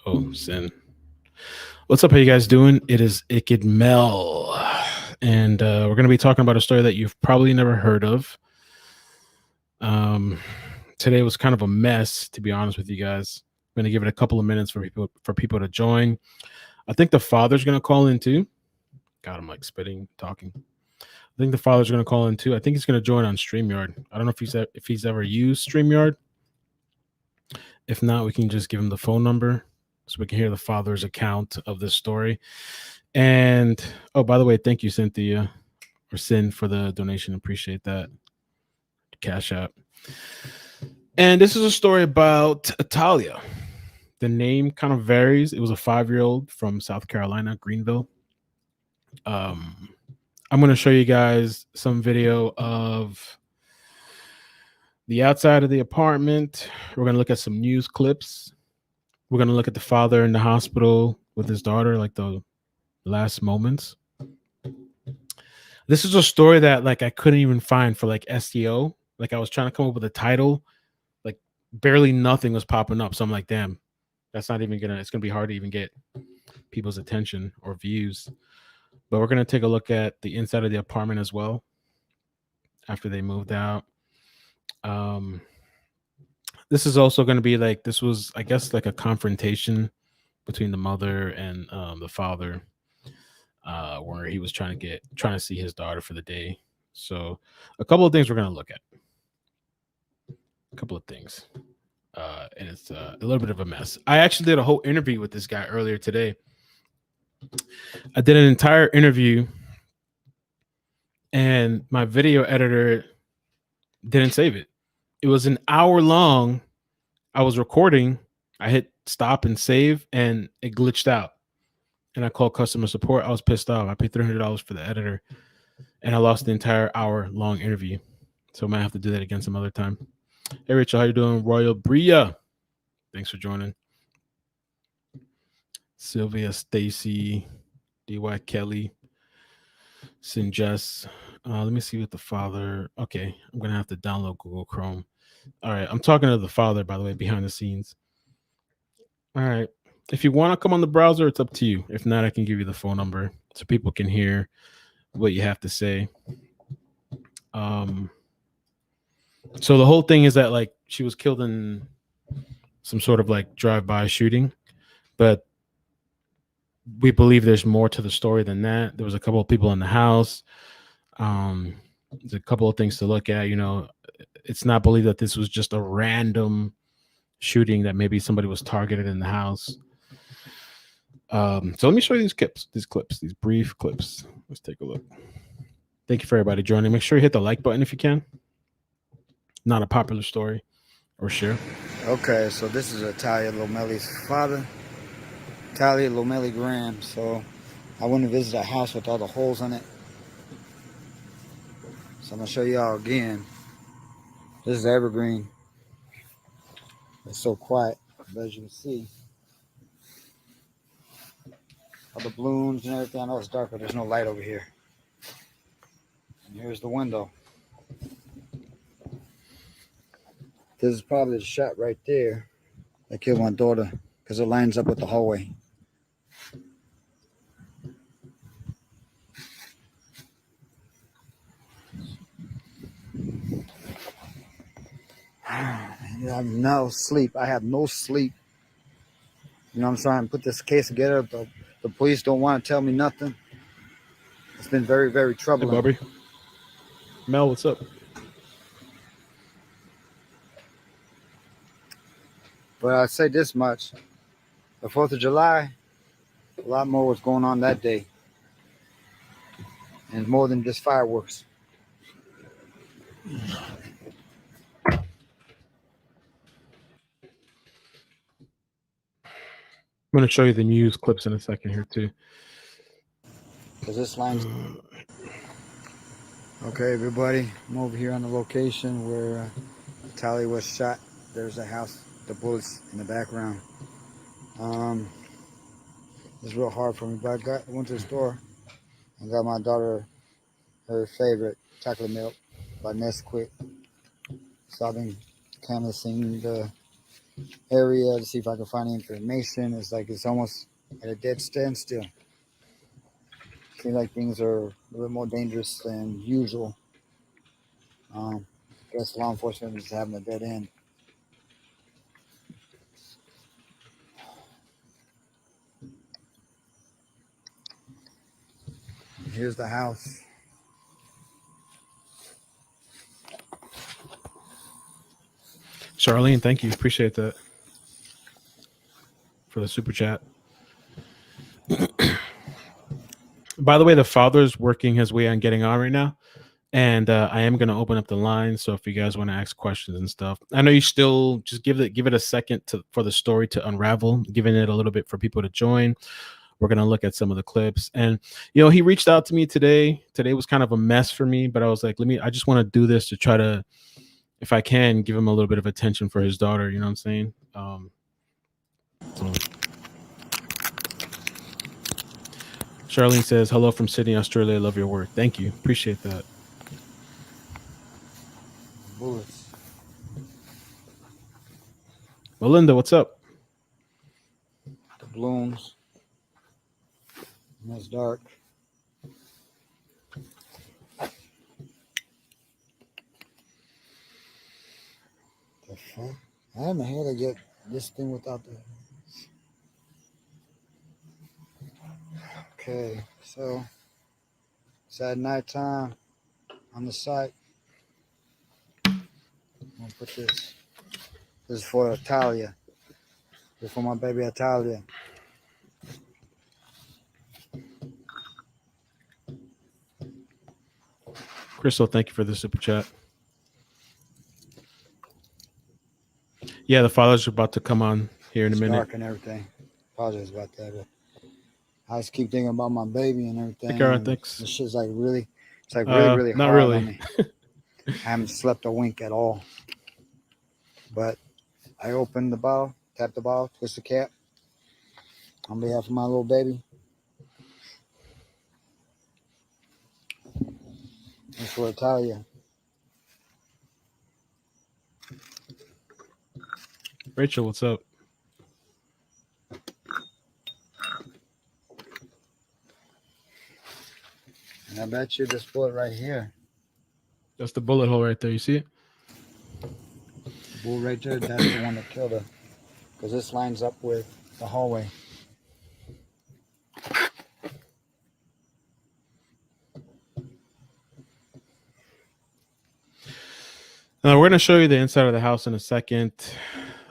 Oh, sin. What's up? How you guys doing? It is iCkEdMeL, and we're going to be talking about a story that you've probably never heard of. Um, Today was kind of a mess, to be honest with you guys. I'm going to give it a couple of minutes for people to join. I think the father's going to call in too. God, I'm like spitting, talking. I think the father's going to call in too. I think he's going to join on StreamYard. I don't know if he's ever used StreamYard. If not, we can just give him the phone number so we can hear the father's account of this story. And oh, by the way, thank you, Cynthia or Sin, for the donation. Appreciate that. Cash App. And this is a story about Italia. The name kind of varies. It was a 5-year-old from South Carolina, Greenville. I'm going to show you guys some video of the outside of the apartment. We're going to look at some news clips. We're going to look at the father in the hospital with his daughter, like the last moments. This is a story that like I couldn't even find for like SEO. Like I was trying to come up with a title, like barely nothing was popping up. So I'm like, damn, it's gonna be hard to even get people's attention or views. But we're gonna take a look at the inside of the apartment as well after they moved out. This is also gonna be like this was, I guess, like a confrontation between the mother and the father, where he was trying to see his daughter for the day. So a couple of things we're gonna look at. A couple of things. And it's a little bit of a mess. I actually did a whole interview with this guy earlier today. I did an entire interview, and my video editor didn't save it. It was an hour long. I was recording. I hit stop and save, and it glitched out. And I called customer support. I was pissed off. I paid $300 for the editor, and I lost the entire hour-long interview. So I might have to do that again some other time. Hey, Rachel, how you doing? Royal Bria, thanks for joining. Sylvia, Stacy, DY Kelly, Sin Jess. Let me see what the father. Okay, I'm gonna have to download Google Chrome. All right, I'm talking to the father, by the way, behind the scenes. All right, if you want to come on the browser, it's up to you. If not, I can give you the phone number so people can hear what you have to say. So the whole thing is that like she was killed in some sort of like drive-by shooting, but we believe there's more to the story than that. There was a couple of people in the house. There's a couple of things to look at. You know, it's not believed that this was just a random shooting, that maybe somebody was targeted in the house. So let me show you these clips, these brief clips. Let's take a look. Thank you for everybody joining. Make sure you hit the like button if you can. Not a popular story, or share. Okay, so this is Italia Lomelli's father, Italia Lomelli Graham. So I went to visit a house with all the holes in it. So I'm gonna show y'all again. This is evergreen. It's so quiet, but as you can see, all the blooms and everything. I know it's dark, but there's no light over here. And here's the window. This is probably the shot right there that killed my daughter because it lines up with the hallway. I have no sleep. I have no sleep. You know, I'm trying to put this case together. The police don't want to tell me nothing. It's been very, very troubling. Hey, Bobby. Mel, what's up? But I'd say this much. The 4th of July, a lot more was going on that day. And more than just fireworks. I'm going to show you the news clips in a second here too. Because this line's... Okay, everybody, I'm over here on the location where Italia was shot. There's a house, the bullets in the background. It's real hard for me, but I went to the store and got my daughter her favorite chocolate milk by Nesquik. So I've been canvassing the area to see if I can find any information. It's like it's almost at a dead standstill. Seems like things are a little more dangerous than usual. I guess law enforcement is having a dead end. Here's the house. Charlene, thank you. Appreciate that for the super chat. By the way, the father's working his way on getting on right now. And I am going to open up the line. So if you guys want to ask questions and stuff, I know you still just give it a second for the story to unravel, giving it a little bit for people to join. We're going to look at some of the clips. And, he reached out to me today. Today was kind of a mess for me, but I was like, I just want to do this to try to, if I can, give him a little bit of attention for his daughter. You know what I'm saying? Charlene says, hello from Sydney, Australia. I love your work. Thank you. Appreciate that. Bullets. Melinda, what's up? The balloons. And it's dark. The fuck? I haven't had to get this thing without the. Okay, so it's at nighttime on the site. I'm gonna put this. This is for Italia. This is for my baby Italia. Crystal, thank you for the super chat. Yeah, the father's about to come on here in a minute. Dark and everything. Apologize about that, but I just keep thinking about my baby and everything. Okay, all right, thanks. This shit's like really, it's like really not hard really. on me. I haven't slept a wink at all. But I opened the bottle, tapped the bottle, twist the cap on behalf of my little baby. It's for Italia. Rachel, what's up? And I bet you this bullet right here. That's the bullet hole right there. You see it? The bull right there, that's the one that killed her. Because this lines up with the hallway. We're going to show you the inside of the house in a second.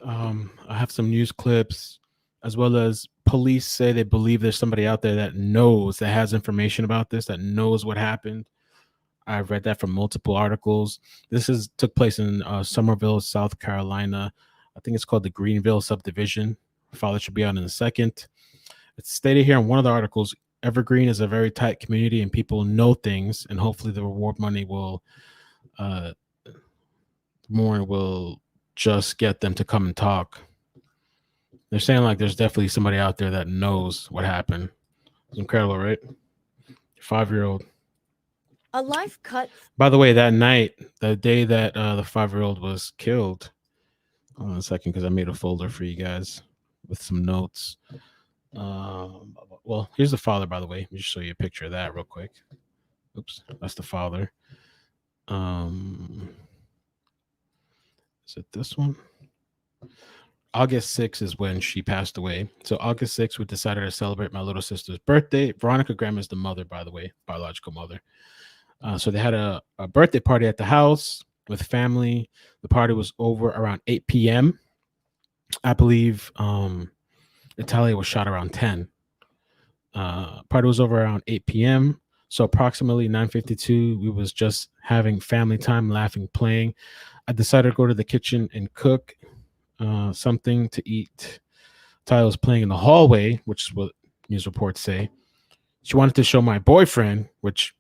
I have some news clips, as well as police say they believe there's somebody out there that has information about this, that knows what happened. I've read that from multiple articles. This took place in Summerville, South Carolina. I think it's called the Greenville subdivision. Father should be on in a second. It's stated here in one of the articles, Evergreen is a very tight community and people know things, and hopefully the reward money will just get them to come and talk. They're saying like there's definitely somebody out there that knows what happened. It's incredible, right? 5-year-old. A life cut. By the way, that night, the day that the 5-year-old was killed, hold on a second, because I made a folder for you guys with some notes. Well, here's the father, by the way. Let me just show you a picture of that real quick. Oops, that's the father. Is it this one? August 6th is when she passed away. So August 6th, we decided to celebrate my little sister's birthday. Veronica Graham is the mother, by the way, biological mother. So they had a birthday party at the house with family. The party was over around 8 p.m. I believe Italia was shot around 10. Party was over around 8 p.m. So approximately 9:52, we was just having family time, laughing, playing. I decided to go to the kitchen and cook something to eat. Tyler was playing in the hallway, which is what news reports say. She wanted to show my boyfriend, which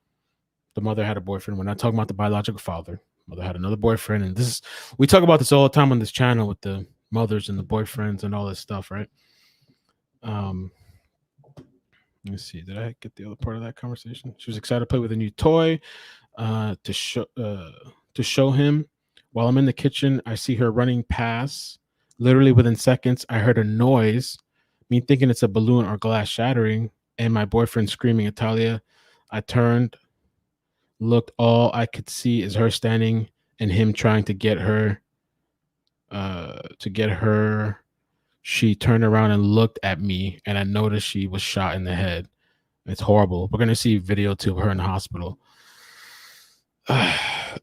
the mother had a boyfriend. We're not talking about the biological father. Mother had another boyfriend, and we talk about this all the time on this channel with the mothers and the boyfriends and all this stuff, right? Let me see. Did I get the other part of that conversation? She was excited to play with a new toy to show him. While I'm in the kitchen, I see her running past Literally within seconds, I heard a noise, me thinking it's a balloon or glass shattering, and my boyfriend screaming, Italia. I turned, looked, all I could see is her standing and him trying to get her. She turned around and looked at me, and I noticed she was shot in the head. It's horrible. We're gonna see video too of her in the hospital.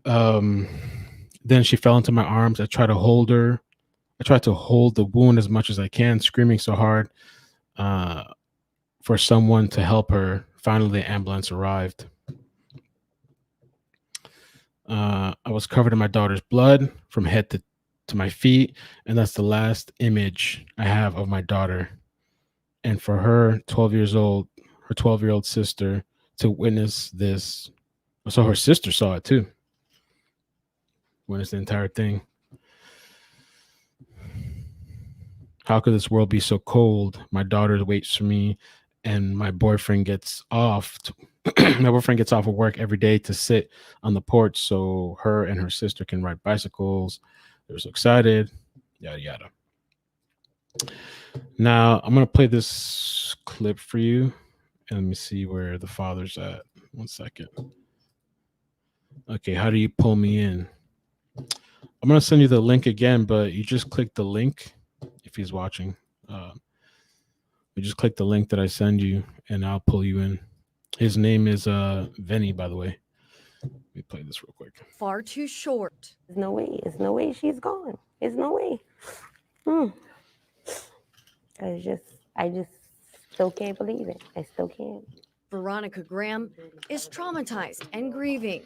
um, then she fell into my arms. I tried to hold her. I tried to hold the wound as much as I can, screaming so hard for someone to help her. Finally, the ambulance arrived. I was covered in my daughter's blood from head to my feet, and that's the last image I have of my daughter. And for her 12 years old, her 12-year-old sister to witness this. So her sister saw it too. Witnessed the entire thing. How could this world be so cold? My daughter waits for me, and my boyfriend gets off. My boyfriend gets off of work every day to sit on the porch so her and her sister can ride bicycles. They're so excited. Yada yada. Now I'm gonna play this clip for you, and let me see where the father's at. 1 second. Okay, how do you pull me in? I'm gonna send you the link again, but you just click the link if he's watching. You just click the link that I send you, and I'll pull you in. His name is Vinny, by the way. Let me play this real quick. Far too short. There's no way. There's no way she's gone. There's no way. I just still can't believe it. I still can't. Veronica Graham is traumatized and grieving.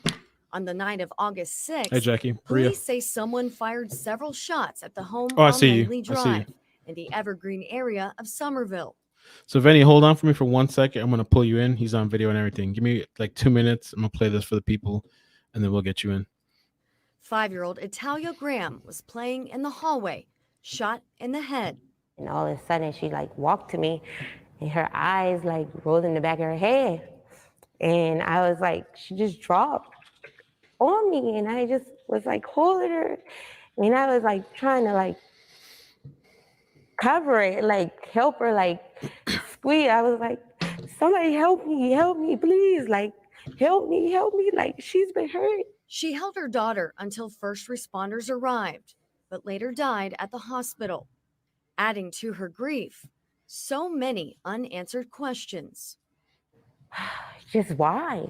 On the night of August 6th, Hey, Jackie. Maria. police say someone fired several shots at the home Oh, I on see you. Langley I see you. Drive in the Evergreen area of Summerville. So, Vinny, hold on for me for 1 second. I'm going to pull you in. He's on video and everything. Give me like 2 minutes. I'm going to play this for the people, and then we'll get you in. 5-year-old Italia Graham was playing in the hallway, shot in the head. And all of a sudden, she like walked to me, and her eyes like rolled in the back of her head. And I was like, she just dropped on me, and I just was like holding her, and I was like trying to like cover it, like help her, like squeeze. I was like, somebody help me, please, like help me, like she's been hurt. She held her daughter until first responders arrived, but later died at the hospital. Adding to her grief, so many unanswered questions. Just why?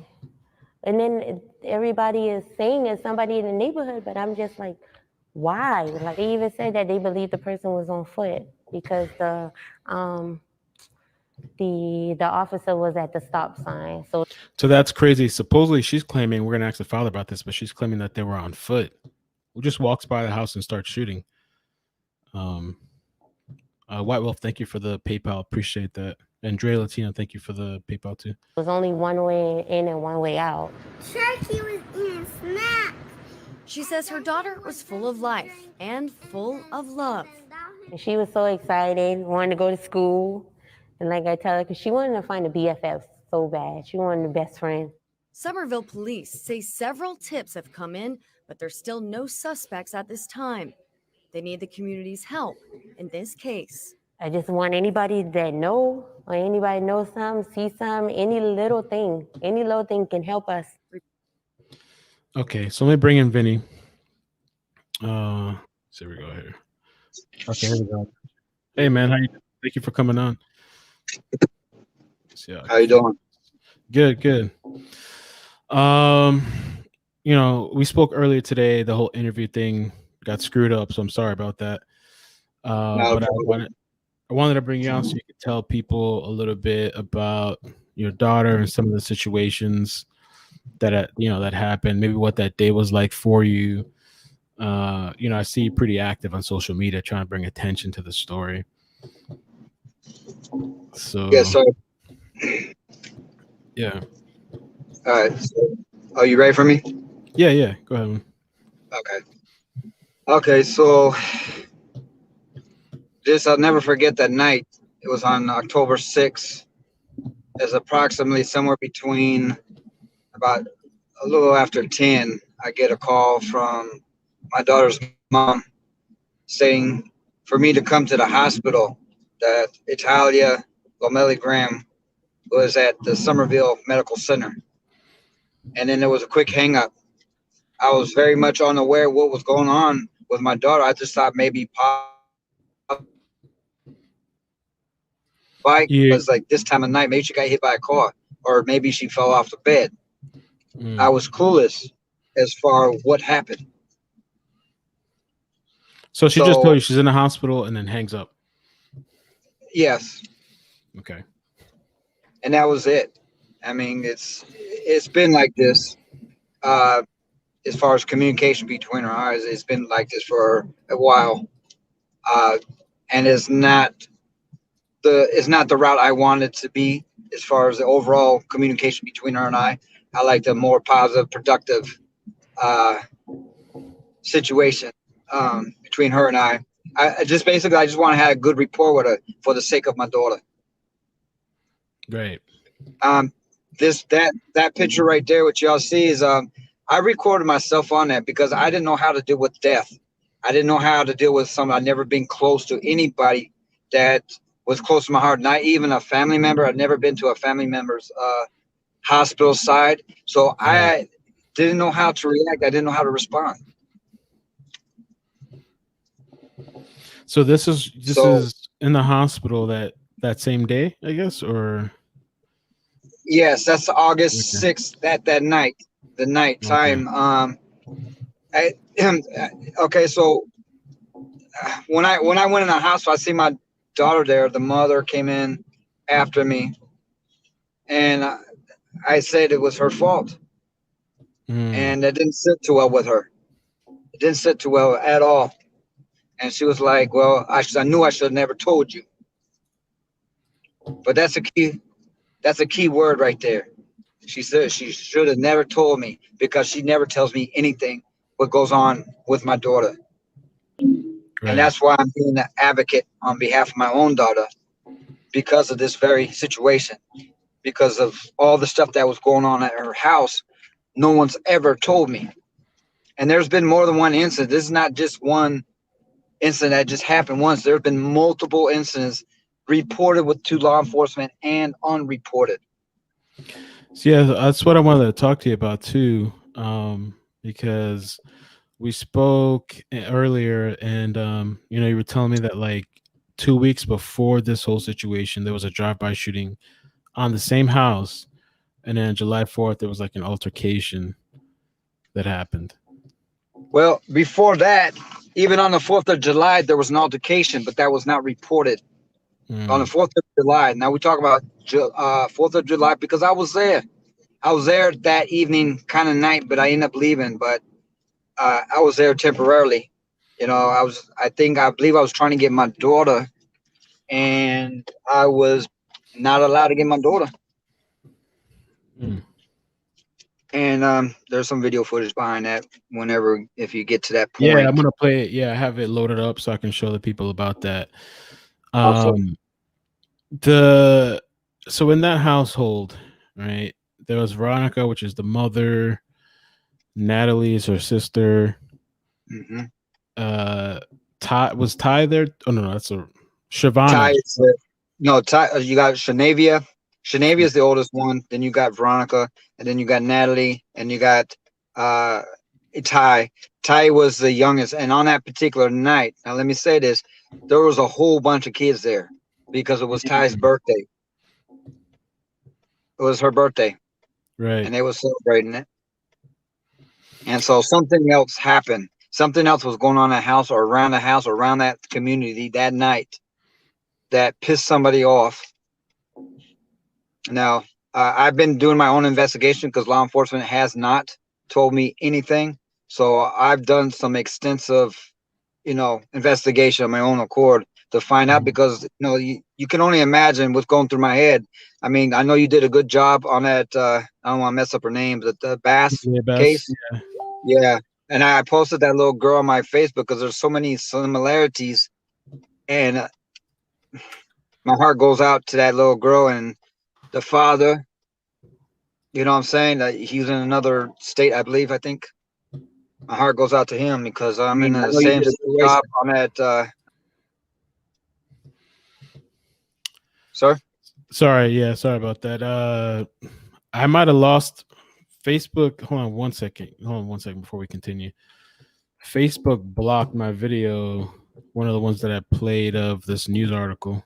And then everybody is saying it's somebody in the neighborhood, but I'm just like, why? Like they even said that they believe the person was on foot because the officer was at the stop sign. So that's crazy. Supposedly she's claiming, we're going to ask the father about this, but she's claiming that they were on foot. Who just walks by the house and starts shooting. White Wolf, thank you for the PayPal. Appreciate that. And Dre Latino, thank you for the PayPal too. It was only one way in and one way out. Turkey was eating snacks. She says her daughter was full of life and full of love. And she was so excited, wanted to go to school. And like I tell her, because she wanted to find a BFF so bad. She wanted a best friend. Summerville police say several tips have come in, but there's still no suspects at this time. They need the community's help in this case. I just want anybody that know or anybody knows something, see something, any little thing can help us. Okay, so let me bring in Vinny. So here we go here. Okay, here we go. Hey man, how you doing? Thank you for coming on. How you doing? Good. You know, we spoke earlier today. The whole interview thing got screwed up, so I'm sorry about that. But I wanted to bring you on so you could tell people a little bit about your daughter and some of the situations that that happened. Maybe what that day was like for you. I see you pretty active on social media, trying to bring attention to the story. So yes, sir. Yeah. All right. So, are you ready for me? Yeah. Go ahead. Okay. So, I'll never forget that night. It was on October 6th. It's approximately somewhere between about a little after 10. I get a call from my daughter's mom saying for me to come to the hospital. That Italia Lomelli Graham was at the Summerville Medical Center. And then there was a quick hang up. I was very much unaware of what was going on with my daughter. I just thought maybe bike You, was like this time of night, maybe she got hit by a car, or maybe she fell off the bed. I was clueless as far as what happened. so she just told So you she's in the hospital and then hangs up. yes, Okay. and that was it. I mean, it's been like this. As far as communication between our eyes, it's been like this for a while, and it's not the route I wanted to be as far as the overall communication between her and I. I like the more positive, productive situation between her and I. I just want to have a good rapport with her for the sake of my daughter. Right. That picture right there, what y'all see is I recorded myself on that because I didn't know how to deal with death. I didn't know how to deal with something. I'd never been close to anybody that was close to my heart, not even a family member. I'd never been to a family member's hospital side. So I didn't know how to react. I didn't know how to respond. So this is in the hospital that same day, I guess, or yes, that's August 6th, that night, the night time. Okay, so when I went in the hospital, I see my daughter there. The mother came in after me, and I said it was her fault, and it didn't sit too well with her. It didn't sit too well at all. And she was like, "Well, I knew I should have never told you." But that's a key word right there. She said she should have never told me because she never tells me anything what goes on with my daughter. Right. And that's why I'm being an advocate on behalf of my own daughter because of this very situation, because of all the stuff that was going on at her house. No one's ever told me. And there's been more than one incident. This is not just one incident that just happened once. There have been multiple incidents reported to law enforcement and unreported. So yeah, that's what I wanted to talk to you about too, because we spoke earlier, and you were telling me that like 2 weeks before this whole situation, there was a drive-by shooting on the same house, and then July 4th, there was like an altercation that happened. Well, before that, even on the 4th of July, there was an altercation, but that was not reported. On the 4th of July. Now we talk about 4th of July because I was there. I was there that evening, kind of night, but I ended up leaving. But I was there temporarily. I believe I was trying to get my daughter, and I was not allowed to get my daughter. And there's some video footage behind that if you get to that point. Yeah, I'm gonna play it. Yeah, I have it loaded up so I can show the people about that. So in that household, right, there was Veronica, which is the mother. Natalie is her sister. Mm-hmm. Was Ty there? Oh no, that's a Shavana. Ty. You got Shanavia. Shanavia is the oldest one. Then you got Veronica, and then you got Natalie, and you got Ty. Ty was the youngest, and on that particular night, now let me say this: there was a whole bunch of kids there because it was Ty's birthday. It was her birthday, right? And they were celebrating it. And so something else happened. Something else was going on in the house or around the house or around that community that night that pissed somebody off. Now, I've been doing my own investigation because law enforcement has not told me anything. So I've done some extensive, investigation on my own accord to find out because, you can only imagine what's going through my head. I mean, I know you did a good job on that. I don't want to mess up her name, but the Bass case. Yeah. And I posted that little girl on my Facebook because there's so many similarities. And my heart goes out to that little girl and the father. You know what I'm saying? He's in another state, I believe, I think. My heart goes out to him because I'm in the same job on that Sir? Sorry, yeah, sorry about that. I might have lost Facebook. Hold on one second before we continue. Facebook blocked my video, one of the ones that I played of this news article.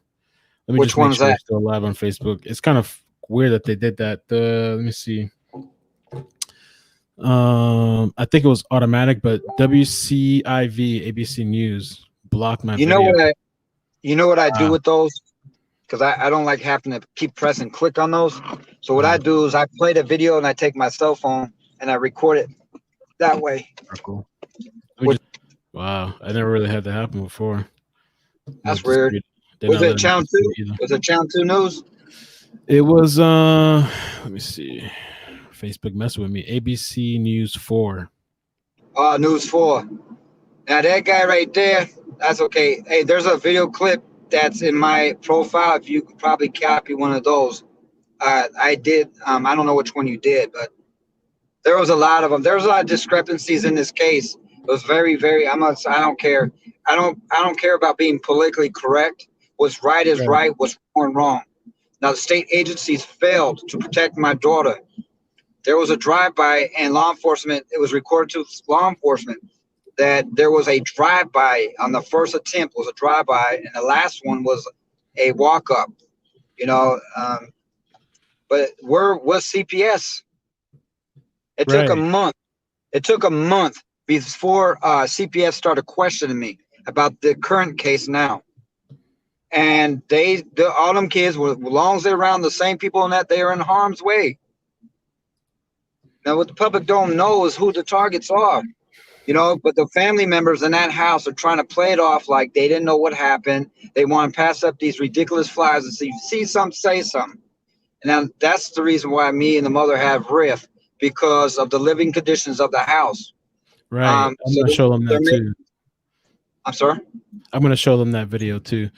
Let me Which just make one's sure that? it's still live on Facebook. It's kind of weird that they did that. Let me see. I think it was automatic, but WCIV ABC News blocked my You know video. what I do Wow. with those? Because I don't like having to keep pressing click on those. So what I do is I play the video and I take my cell phone and I record it that way. Cool. Wow, I never really had that happen before. That's weird. Was it Channel 2? Was it Channel 2 News? It was let me see. Facebook messing with me. ABC News 4. News 4. Now that guy right there, that's okay. Hey, there's a video clip that's in my profile. If you could probably copy one of those. I did. I don't know which one you did, but there was a lot of them. There was a lot of discrepancies in this case. It was very, very. I don't care. I don't care about being politically correct. What's right is right. What's wrong is wrong. Now the state agencies failed to protect my daughter. There was a drive-by, and law enforcement. It was recorded to law enforcement that there was a drive-by on the first attempt was a drive-by, and the last one was a walk-up. You know, but where was CPS? It took a month. It took a month before CPS started questioning me about the current case now. And all them kids were, as long as they're around the same people and that they are in harm's way. Now, what the public don't know is who the targets are, you know, but the family members in that house are trying to play it off like they didn't know what happened. They want to pass up these ridiculous flyers and see something, say something. And now that's the reason why me and the mother have rift, because of the living conditions of the house. Right. I'm going to show them that too. I'm sorry? I'm going to show them that video too.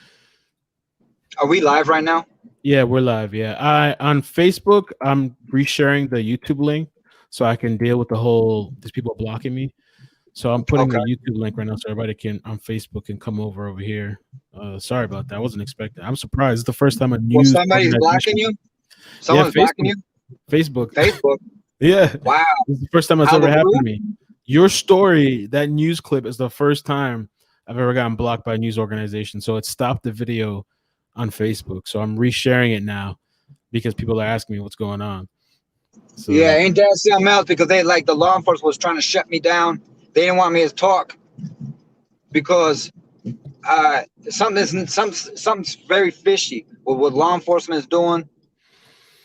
Are we live right now? Yeah, we're live. Yeah. On Facebook, I'm resharing the YouTube link so I can deal with these people blocking me. So I'm putting the YouTube link right now so everybody can on Facebook can come over here. Sorry about that. I wasn't expecting. I'm surprised. It's the first time a news. Well, somebody's blocking you? Someone's blocking you? Facebook. Facebook. Yeah. Wow. This is the first time it's ever happened to me. Your story, that news clip, is the first time I've ever gotten blocked by a news organization. So it stopped the video on Facebook. So I'm resharing it now because people are asking me what's going on. So, yeah, ain't that something else? Because the law enforcement was trying to shut me down. They didn't want me to talk because something's very fishy with what law enforcement is doing.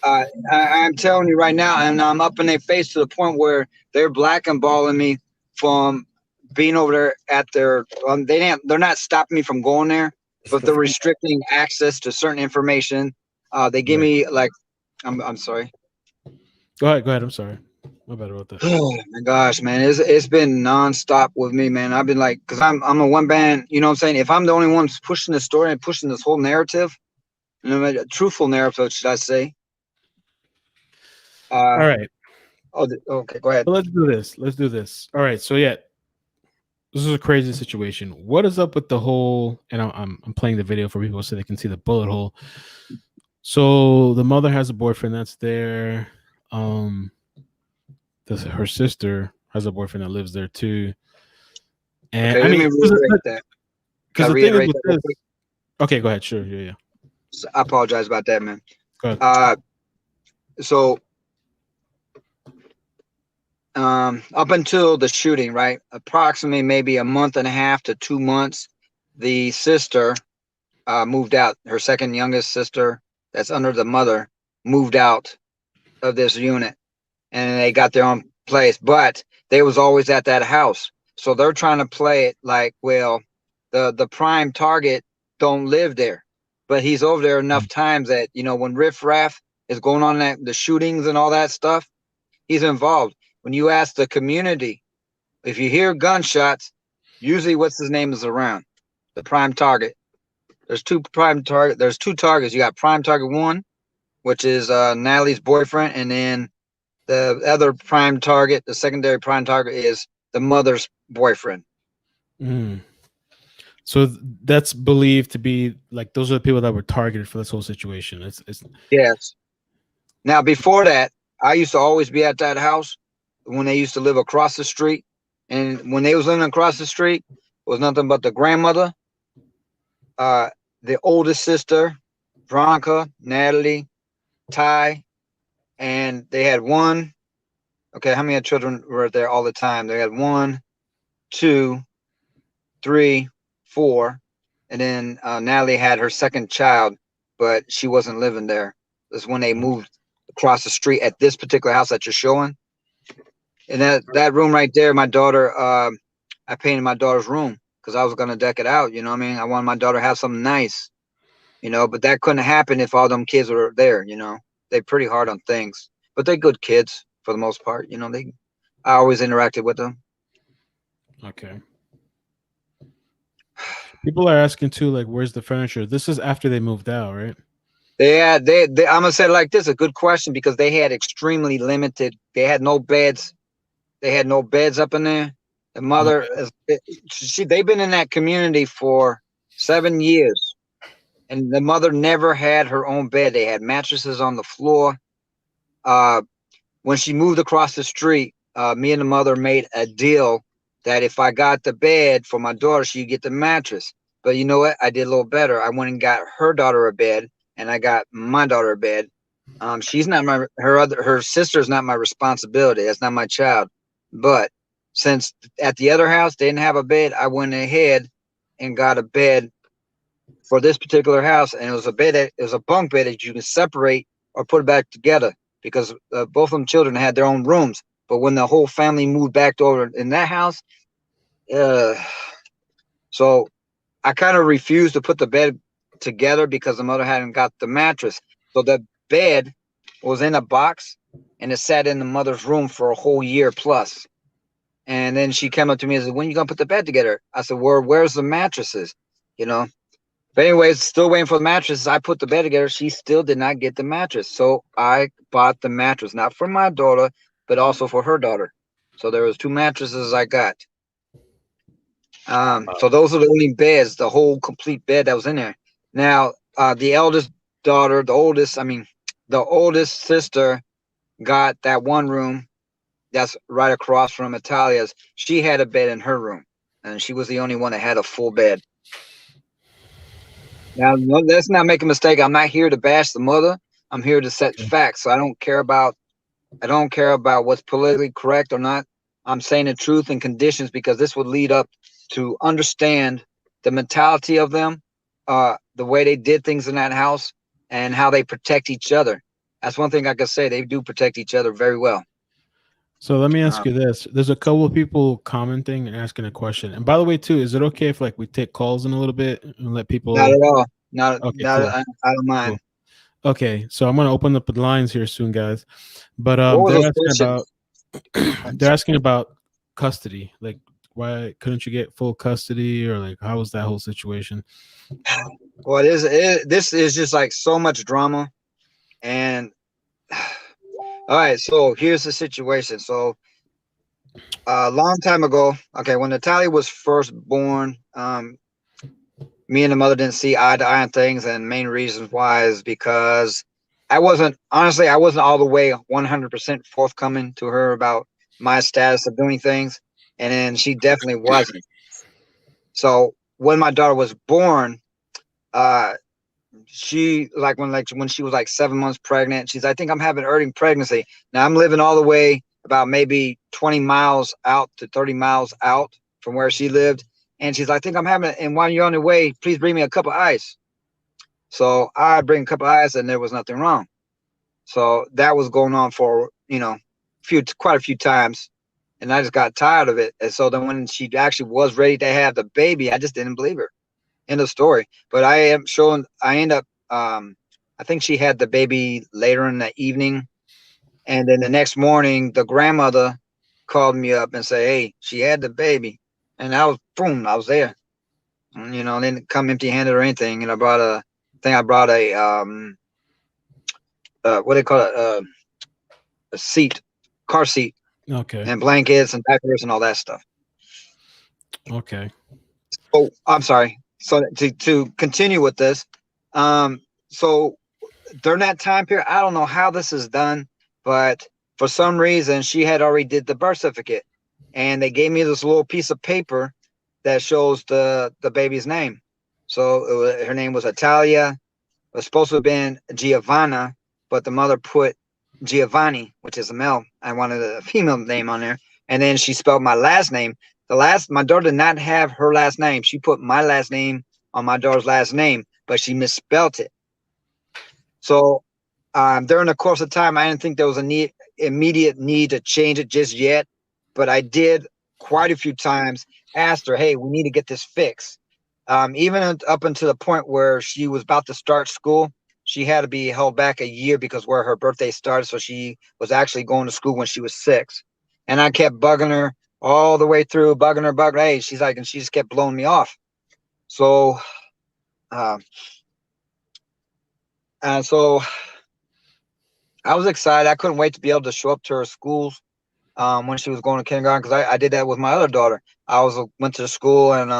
I'm telling you right now, and I'm up in their face to the point where they're blackballing me from being over there at their. They're not stopping me from going there, but they're restricting access to certain information. They give me I'm sorry. Go ahead. I'm sorry. My bad about that. Oh my gosh, man, it's been nonstop with me, man. I've been because I'm a one band. You know what I'm saying? If I'm the only one pushing this story and pushing this whole narrative, a truthful narrative, should I say? All right. Oh, okay. Go ahead. But let's do this. All right. So yeah, this is a crazy situation. What is up with the whole? And I'm playing the video for people so they can see the bullet hole. So the mother has a boyfriend that's there. Her sister has a boyfriend that lives there too. And okay, let me reiterate that. Because the thing is with this, okay, go ahead. Sure. Yeah. So I apologize about that, man. Go ahead. So up until the shooting, right? Approximately maybe a month and a half to 2 months, the sister moved out. Her second youngest sister, that's under the mother, moved out of this unit, and they got their own place. But they was always at that house, so they're trying to play it like, well, the prime target don't live there, but he's over there enough times that when riffraff is going on, the shootings and all that stuff, he's involved. When you ask the community, if you hear gunshots, usually what's his name is around, the prime target. There's two targets. You got prime target 1, which is Natalie's boyfriend, and then the other prime target, the secondary prime target, is the mother's boyfriend. So that's believed to be like those are the people that were targeted for this whole situation. It's Yes. Now, before that, I used to always be at that house when they used to live across the street. And when they was living across the street, it was nothing but the grandmother, uh, the oldest sister, Veronica, Natalie, Ty, and they had one. Okay, how many children were there all the time? They had 1, 2, 3, 4, and then Natalie had her second child, but she wasn't living there. That's when they moved across the street at this particular house that you're showing. And that room right there, my daughter, I painted my daughter's room because I was gonna deck it out. You know what I mean? I wanted my daughter to have something nice. You know, but that couldn't happen if all them kids were there. You know, they're pretty hard on things, but they're good kids for the most part. You know, I always interacted with them. okay. People are asking too, like, where's the furniture? This is after they moved out, right? They I'm gonna say it like this, a good question, because they had extremely limited. They had no beds. They had no beds up in there. The mother, they've been in that community for 7 years, and the mother never had her own bed. They had mattresses on the floor. When she moved across the street, me and the mother made a deal that if I got the bed for my daughter, she'd get the mattress. But you know what? I did a little better. I went and got her daughter a bed, and I got my daughter a bed. She's not her sister's not my responsibility. That's not my child. But since at the other house they didn't have a bed, I went ahead and got a bed for this particular house, and it was a bunk bed that you can separate or put it back together because both of them children had their own rooms. But when the whole family moved back over in that house, so I kind of refused to put the bed together because the mother hadn't got the mattress. So the bed was in a box and it sat in the mother's room for a whole year plus. And then she came up to me and said, "When are you gonna put the bed together?" I said, "Where's the mattresses?" You know. But anyways, still waiting for the mattresses. I put the bed together. She still did not get the mattress. So I bought the mattress, not for my daughter, but also for her daughter. So there was 2 mattresses I got. So those are the only beds, the whole complete bed that was in there. Now, the eldest daughter, the oldest sister got that one room that's right across from Italia's. She had a bed in her room, and she was the only one that had a full bed. Now, let's not make a mistake. I'm not here to bash the mother. I'm here to set facts. So I don't care about what's politically correct or not. I'm saying the truth and conditions because this would lead up to understand the mentality of them, the way they did things in that house, and how they protect each other. That's one thing I can say. They do protect each other very well. So let me ask you this. There's a couple of people commenting and asking a question. And by the way, too, is it okay if like we take calls in a little bit and let people? Not at all. Okay, cool. I don't mind. Cool. Okay, so I'm gonna open up the lines here soon, guys. But they're asking about custody. Like, why couldn't you get full custody, or like how was that whole situation? Well, this is just like so much drama, and all right. So here's the situation. So a long time ago, okay, when Natalia was first born, me and the mother didn't see eye to eye on things, and main reasons why is because I wasn't all the way 100% forthcoming to her about my status of doing things, and then she definitely wasn't. So when my daughter was born, she when she was like 7 months pregnant, she's, "I think I'm having early pregnancy." Now I'm living all the way about maybe 20 miles out to 30 miles out from where she lived. And she's like, "I think I'm having it. And while you're on your way, please bring me a cup of ice." So I bring a cup of ice, and there was nothing wrong. So that was going on for, quite a few times. And I just got tired of it. And so then when she actually was ready to have the baby, I just didn't believe her. End of story. But I think she had the baby later in the evening. And then the next morning, the grandmother called me up and said, "Hey, she had the baby." And I was there. And, didn't come empty handed or anything. And I brought a what do they call it? A car seat. Okay. And blankets and diapers and all that stuff. Okay. Oh, I'm sorry. So to continue with this, so during that time period, I don't know how this is done, but for some reason she had already did the birth certificate, and they gave me this little piece of paper that shows the baby's name. So her name was Italia. It was supposed to have been Giovanna, but the mother put Giovanni, which is a male. I wanted a female name on there, and then she spelled my last name. My daughter did not have her last name. She put my last name on my daughter's last name, but she misspelled it. So during the course of time, I didn't think there was immediate need to change it just yet, but I did quite a few times ask her, hey, we need to get this fixed. Even up until the point where she was about to start school, she had to be held back a year because where her birthday started. So she was actually going to school when she was 6. And I kept bugging her all the way through, bugging her. Hey, she's like, and she just kept blowing me off. So, and so I was excited. I couldn't wait to be able to show up to her schools when she was going to kindergarten, because I did that with my other daughter. Went to the school, and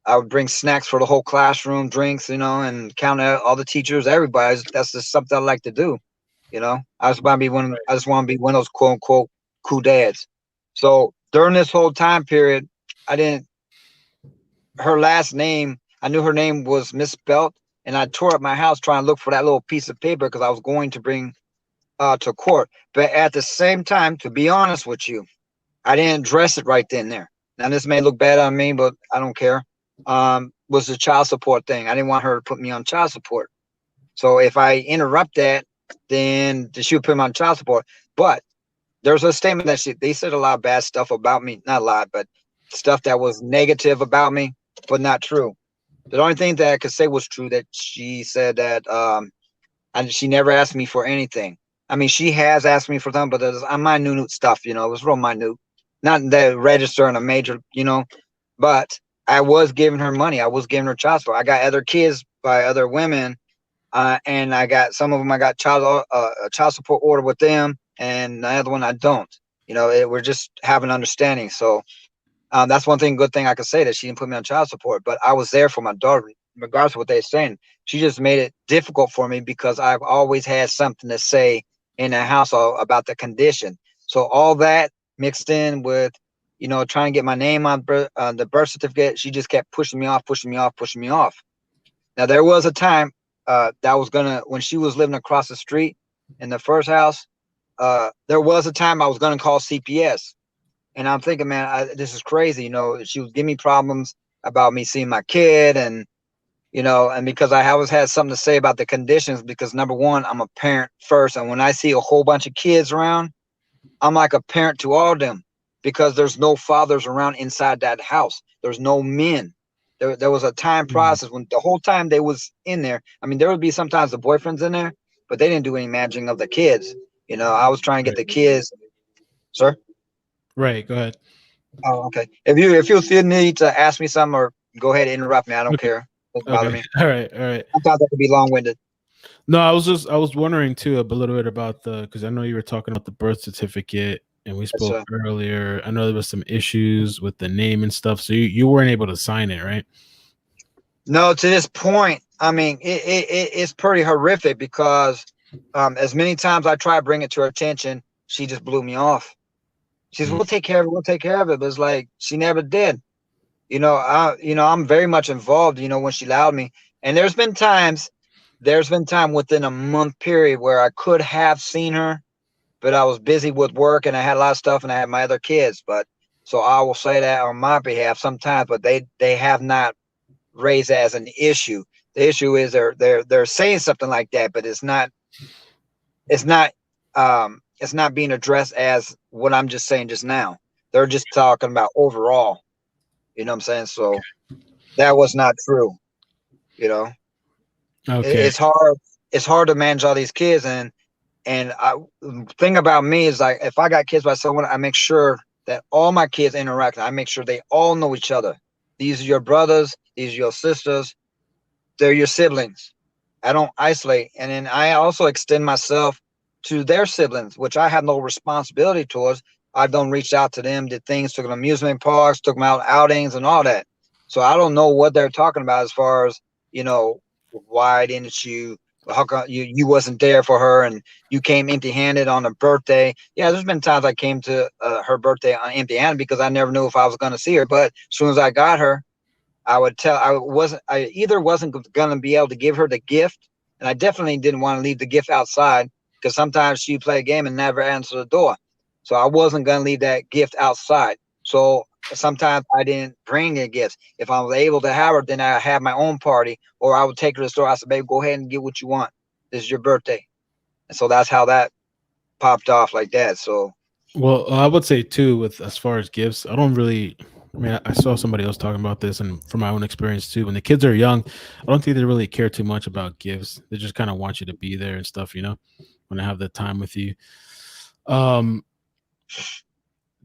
I would bring snacks for the whole classroom, drinks, and count out all the teachers, everybody. That's just something I like to do. I just want to be one of those quote unquote cool dads. So during this whole time period, her last name, I knew her name was misspelled, and I tore up my house trying to look for that little piece of paper because I was going to bring to court. But at the same time, to be honest with you, I didn't address it right then and there. Now this may look bad on me, but I don't care. Was the child support thing. I didn't want her to put me on child support. So if I interrupt that, then she would put me on child support. But there's a statement that they said a lot of bad stuff about me. Not a lot, but stuff that was negative about me, but not true. The only thing that I could say was true, that she said that and she never asked me for anything. I mean, she has asked me for them, but it was on minute stuff, it was real minute. Not that register in a major, but I was giving her money. I was giving her child support. I got other kids by other women, and I got some of them. I got a child support order with them, and the other one I don't. We're just having understanding. So that's one good thing I could say, that she didn't put me on child support. But I was there for my daughter, regardless of what they're saying. She just made it difficult for me because I've always had something to say in the house about the condition. So all that mixed in with trying to get my name on the birth certificate, she just kept pushing me off. Now there was a time when she was living across the street in the first house, there was a time I was gonna call CPS, and I'm thinking, man, this is crazy. She was giving me problems about me seeing my kid, and and because I always had something to say about the conditions, because number one, I'm a parent first, and when I see a whole bunch of kids around, I'm like a parent to all of them, because there's no fathers around inside that house. There's no men. There was a time process when the whole time they was in there. I mean, there would be sometimes the boyfriends in there, but they didn't do any managing of the kids. I was trying to get the kids. Sir? Right. Go ahead. Oh, okay. If you feel need to ask me something or go ahead and interrupt me, I don't care. Doesn't bother me. All right. Sometimes I can be long-winded. No, I was wondering too a little bit about because I know you were talking about the birth certificate, and we spoke earlier. I know there was some issues with the name and stuff, so you weren't able to sign it, right? No, to this point, I mean, it's pretty horrific, because as many times I try to bring it to her attention, she just blew me off. She says, we'll take care of it. But it's like, she never did. I'm very much involved, when she allowed me. And there's been time within a month period where I could have seen her, but I was busy with work and I had a lot of stuff and I had my other kids. But so I will say that on my behalf sometimes, but they have not raised it as an issue. The issue is they're saying something like that, but it's not being addressed as what I'm just saying just now. They're just talking about overall. You know what I'm saying? So that was not true. Okay. It's hard to manage all these kids, and the thing about me is, like, if I got kids by someone, I make sure that all my kids interact. I make sure they all know each other. These are your brothers. These are your sisters. They're your siblings. I don't isolate. And then I also extend myself to their siblings, which I have no responsibility towards. I don't reach out to them, did things, took them to amusement parks, took them out outings and all that. So I don't know what they're talking about as far as, why didn't you, how come you wasn't there for her and you came empty-handed on her birthday? Yeah, there's been times I came to her birthday empty-handed because I never knew if I was going to see her. But as soon as I got her, I either wasn't going to be able to give her the gift, and I definitely didn't want to leave the gift outside because sometimes she'd play a game and never answer the door. So I wasn't going to leave that gift outside. So sometimes I didn't bring a gift. If I was able to have her, then I have my own party, or I would take her to the store. I said, babe, go ahead and get what you want. This is your birthday. And so that's how that popped off like that. So, Well, I would say too, with as far as gifts, I don't really. I mean, I saw somebody else talking about this, and from my own experience too, when the kids are young, I don't think they really care too much about gifts. They just kind of want you to be there and stuff, when they have the time with you.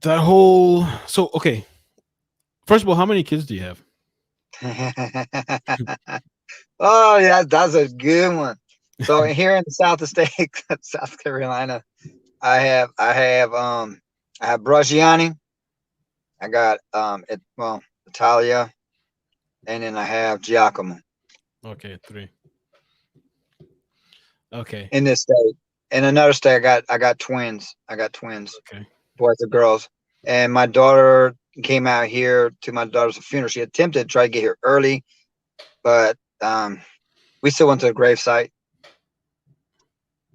That whole so okay. First of all, how many kids do you have? oh yeah, that's a good one. So here in the South of State, South Carolina, I have Brusciani. I got Italia, and then I have Giacomo. Okay, 3. Okay. In this state. In another state, I got twins. Okay. Boys and girls. And my daughter came out here to my daughter's funeral. She attempted to try to get here early, but we still went to the gravesite.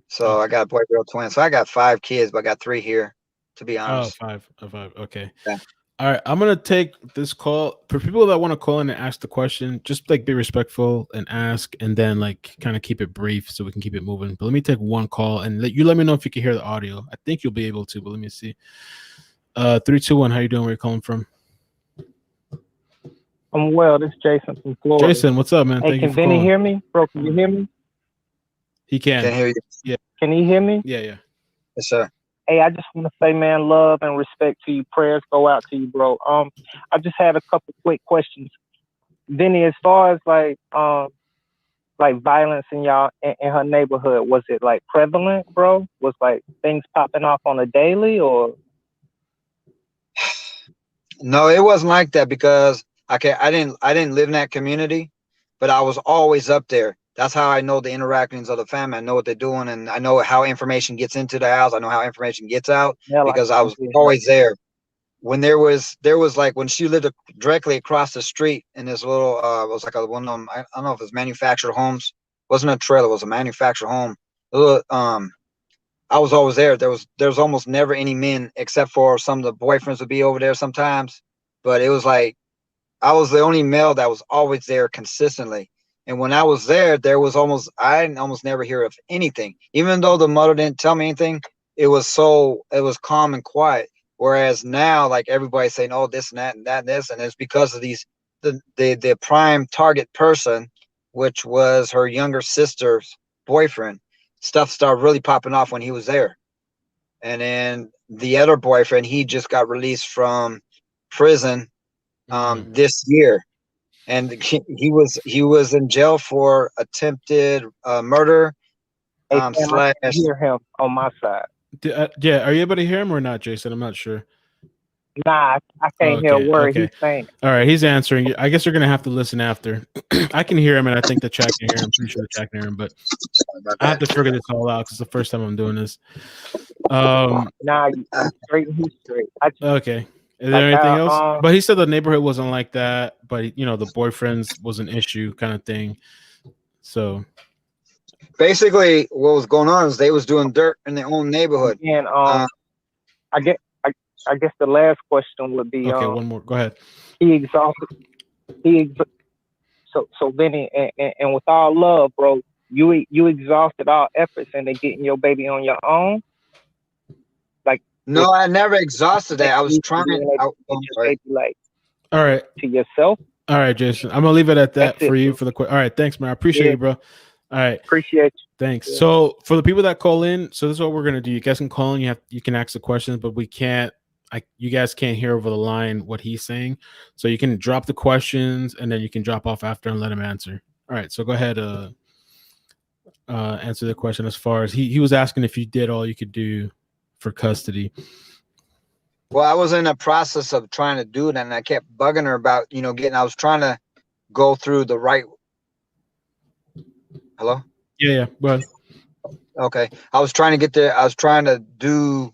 So I got boy, girl, twins. So I got 5 kids, but I got 3 here, to be honest. Oh, 5. Oh, 5. Okay. Yeah. All right. I'm gonna take this call for people that want to call in and ask the question. Just like be respectful and ask, and then like kind of keep it brief so we can keep it moving. But let me take one call and let me know if you can hear the audio. I think you'll be able to, but let me see. 3, 2, 1. How you doing? Where you calling from? I'm well. This is Jason from Florida. Jason, what's up, man? Hey, Thank you can for Vinny calling. hear me? Bro, can you hear me? He can. Can't hear you. Yeah. Can he hear me? Yeah. Yes, sir. Hey, I just want to say, man, love and respect to you. Prayers go out to you, bro. I just had a couple quick questions. Vinny, as far as like violence in her neighborhood, was it like prevalent, bro? Was like things popping off on a daily, or? No, it wasn't like that because I didn't live in that community, but I was always up there. That's how I know the interactions of the family. I know what they're doing, and I know how information gets into the house. I know how information gets out because I was always there. When there was like when she lived directly across the street in this little it was like one of them, I don't know if it was manufactured homes. It wasn't a trailer, it was a manufactured home. I was always there. There was almost never any men except for some of the boyfriends would be over there sometimes. But it was like I was the only male that was always there consistently. And when I was there, I didn't almost never hear of anything. Even though the mother didn't tell me anything, it was calm and quiet. Whereas now, like everybody's saying, oh, this and that and that and this, and it's because of the prime target person, which was her younger sister's boyfriend. Stuff started really popping off when he was there. And then the other boyfriend, he just got released from prison this year. And he was in jail for attempted murder. Hey, Sam, I can hear him on my side. Yeah, are you able to hear him or not, Jason? I'm not sure. Nah, I can't hear a word he's saying. All right, he's answering. I guess you're gonna have to listen after. I can hear him, and I think the chat can hear him. I'm pretty sure the chat can hear him, but I have to figure this all out because it's the first time I'm doing this. Nah, straight. Okay. Is there anything else? But he said the neighborhood wasn't like that, but the boyfriends was an issue kind of thing. So basically what was going on is they was doing dirt in their own neighborhood. And I guess the last question would be okay, one more. Go ahead. So Benny, and with all love, bro, you exhausted all efforts into getting your baby on your own. No, I never exhausted that. I was trying. All right. To yourself. All right, Jason. I'm gonna leave it at that for you for the question. All right, thanks, man. I appreciate you, bro. All right, appreciate you. Thanks. Yeah. So for the people that call in, so this is what we're gonna do. You guys can call in. You can ask the questions, but we can't. You guys can't hear over the line what he's saying. So you can drop the questions and then you can drop off after and let him answer. All right. So go ahead. Answer the question as far as he was asking if you did all you could do for custody. Well, I was in the process of trying to do it, and I kept bugging her about, I was trying to go through the right. Hello? Yeah, but Okay. I was trying to get there. I was trying to do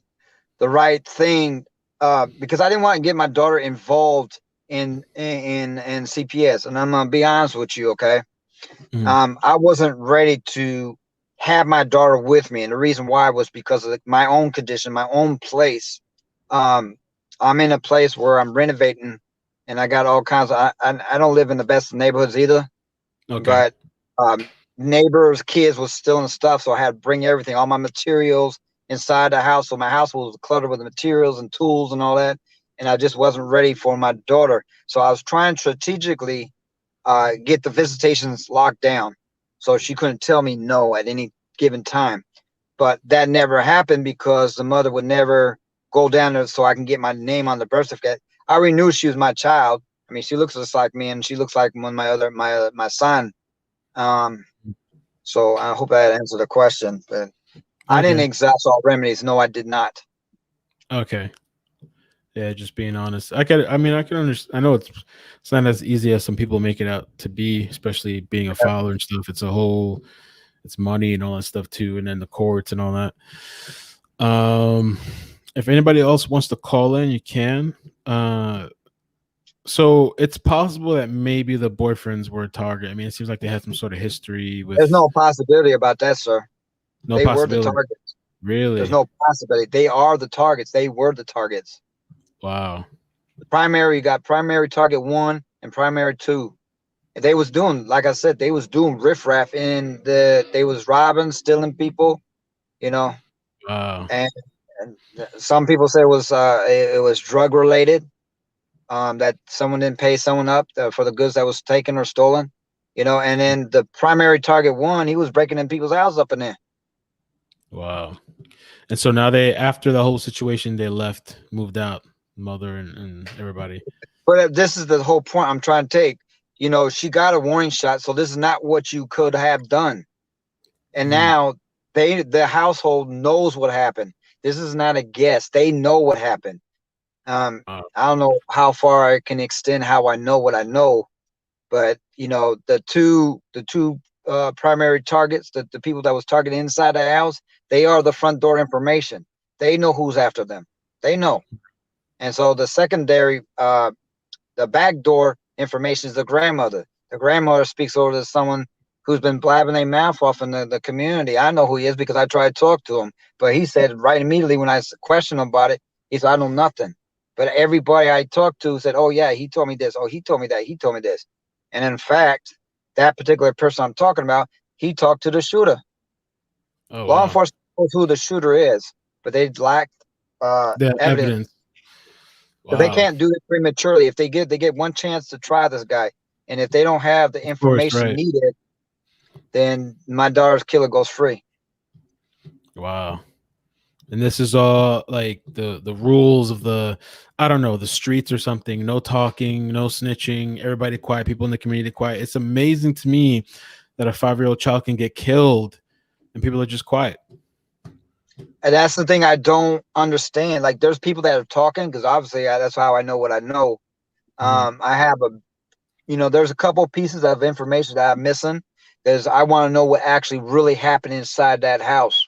the right thing because I didn't want to get my daughter involved in CPS. And I'm gonna be honest with you, okay? I wasn't ready to have my daughter with me, and the reason why was because of my own condition, my own place. I'm in a place where I'm renovating, and I got all kinds of. I don't live in the best neighborhoods either, okay. but neighbors' kids was stealing stuff, so I had to bring everything, all my materials inside the house. So my house was cluttered with materials and tools and all that, and I just wasn't ready for my daughter. So I was trying strategically get the visitations locked down, so she couldn't tell me no at any given time. But that never happened because the mother would never go down there so I can get my name on the birth certificate. I already knew she was my child. I mean, she looks just like me, and she looks like one of my son. So I hope that answered the question. But I didn't Okay. exhaust all remedies. No, I did not. Okay. Yeah, just being honest. I can understand. I know it's not as easy as some people make it out to be, especially being a father and stuff. It's money and all that stuff too, and then the courts and all that. If anybody else wants to call in, you can. So it's possible that maybe the boyfriends were a target. I mean, it seems like they had some sort of history with. There's no possibility about that, sir. No They were the possibility. targets. There's Really? no possibility. They are the targets. They were the targets. Wow. You got primary target 1 and primary 2. They was doing, like I said, they was doing riffraff they was robbing, stealing people, Wow. and some people say it was drug related, that someone didn't pay someone up for the goods that was taken or stolen, and then the primary target 1, he was breaking in people's houses up in there. Wow. And so now after the whole situation, they moved out, mother and everybody. But this is the whole point I'm trying to take. She got a warning shot, so this is not what you could have done. And now the household knows what happened. This is not a guess. They know what happened. I don't know how far I can extend how I know what I know, but the two primary targets, the people that was targeted inside the house, they are the front door information. They know who's after them. They know. And so the secondary, the back door information is the grandmother. The grandmother speaks over to someone who's been blabbing their mouth off in the community. I know who he is because I tried to talk to him, but he said right immediately when I questioned him about it, he said, I know nothing. But everybody I talked to said, oh yeah, he told me this. Oh, he told me that. He told me this. And in fact, that particular person I'm talking about, he talked to the shooter. Oh, Law wow. enforcement knows who the shooter is, but they lacked The evidence. Wow. They can't do it prematurely. If they get one chance to try this guy, and if they don't have the information needed, then my daughter's killer goes free. Wow. And this is all like the rules of the streets or something. No talking, no snitching, everybody quiet, people in the community quiet. It's amazing to me that a 5-year-old child can get killed and people are just quiet. And that's the thing I don't understand. Like, there's people that are talking because obviously that's how I know what I know. I have there's a couple of pieces of information that I'm missing because I want to know what actually really happened inside that house.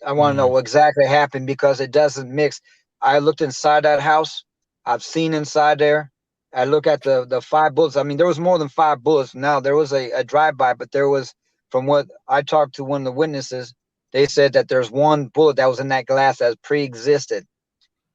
I want to know what exactly happened because it doesn't mix. I looked inside that house. I've seen inside there. I look at the 5 bullets. I mean, there was more than 5 bullets. Now, there was a drive-by, but there was, from what I talked to one of the witnesses, they said that there's 1 bullet that was in that glass that pre-existed.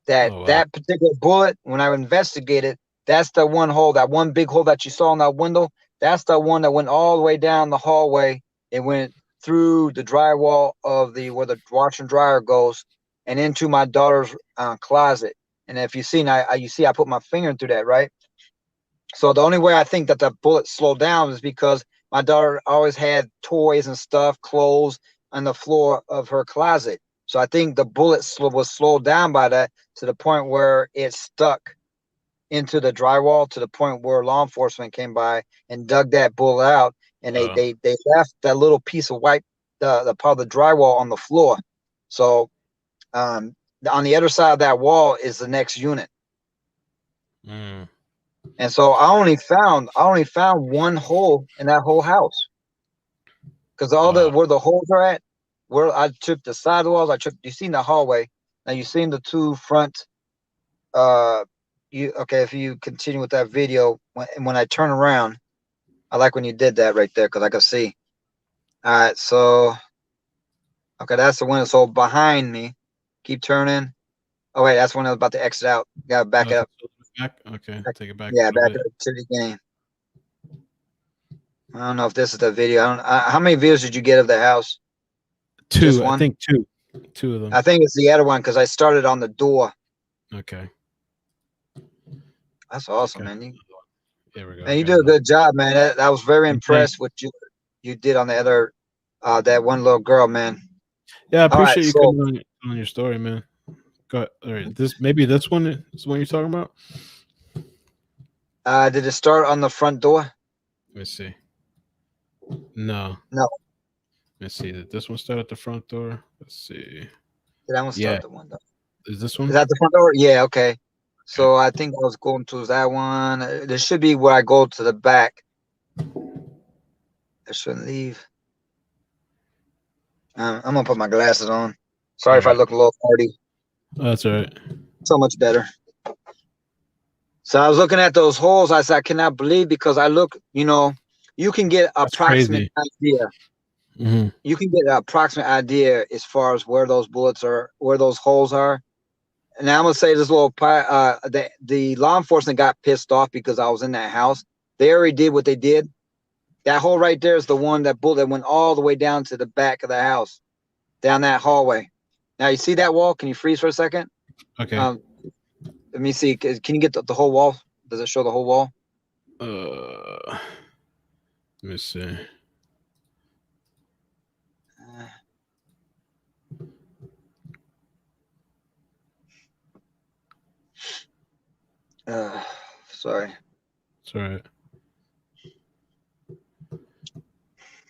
That particular bullet, when I investigated, that's the one hole, that one big hole that you saw in that window. That's the one that went all the way down the hallway. It went through the drywall of where the washer and dryer goes and into my daughter's closet. And if you've seen, you see I put my finger through that, right? So the only way I think that the bullet slowed down is because my daughter always had toys and stuff, clothes on the floor of her closet. So I think the bullet was slowed down by that to the point where it stuck into the drywall, to the point where law enforcement came by and dug that bullet out. And they left that little piece of white, the part of the drywall on the floor. So on the other side of that wall is the next unit. Mm. And so I only found one hole in that whole house, because where the holes are at, where I took the sidewalls, you seen the hallway. Now you seen the two front. If you continue with that video, when I turn around, I like when you did that right there, because I can see. All right, so okay, that's the window. So behind me, keep turning. Oh wait, that's when I was about to exit out. Gotta back it up. Back? Okay, take it back. Yeah, back it up to the game. I don't know if this is the video. How many videos did you get of the house? Two. Just one? I think two. Two of them. I think it's the other one, because I started on the door. Okay. That's awesome, Okay. man. Here we go. Man, you did a good job, man. I was very impressed with you did on the other, that one little girl, man. Yeah, I appreciate you so, coming on your story, man. Go ahead. All right, this one is the one you're talking about. Did it start on the front door? Let me see. No. No. Let's see. Did this one start at the front door? Let's see. Did that one start the window? Is this one? Is that the front door? Yeah, okay. So I think I was going to that one. There should be where I go to the back. I shouldn't leave. I'm gonna put my glasses on. Sorry if I look a little party. Oh, that's all right. So much better. So I was looking at those holes. I said, I cannot believe, because I look, you can get approximate idea. Mm-hmm. You can get an approximate idea as far as where those bullets are, where those holes are. And I'm gonna say this little the law enforcement got pissed off because I was in that house. They already did what they did. That hole right there is the one that bullet went all the way down to the back of the house, down that hallway. Now you see that wall? Can you freeze for a second? Okay. Let me see. Can you get the whole wall? Does it show the whole wall? Let me see. Sorry. It's all right.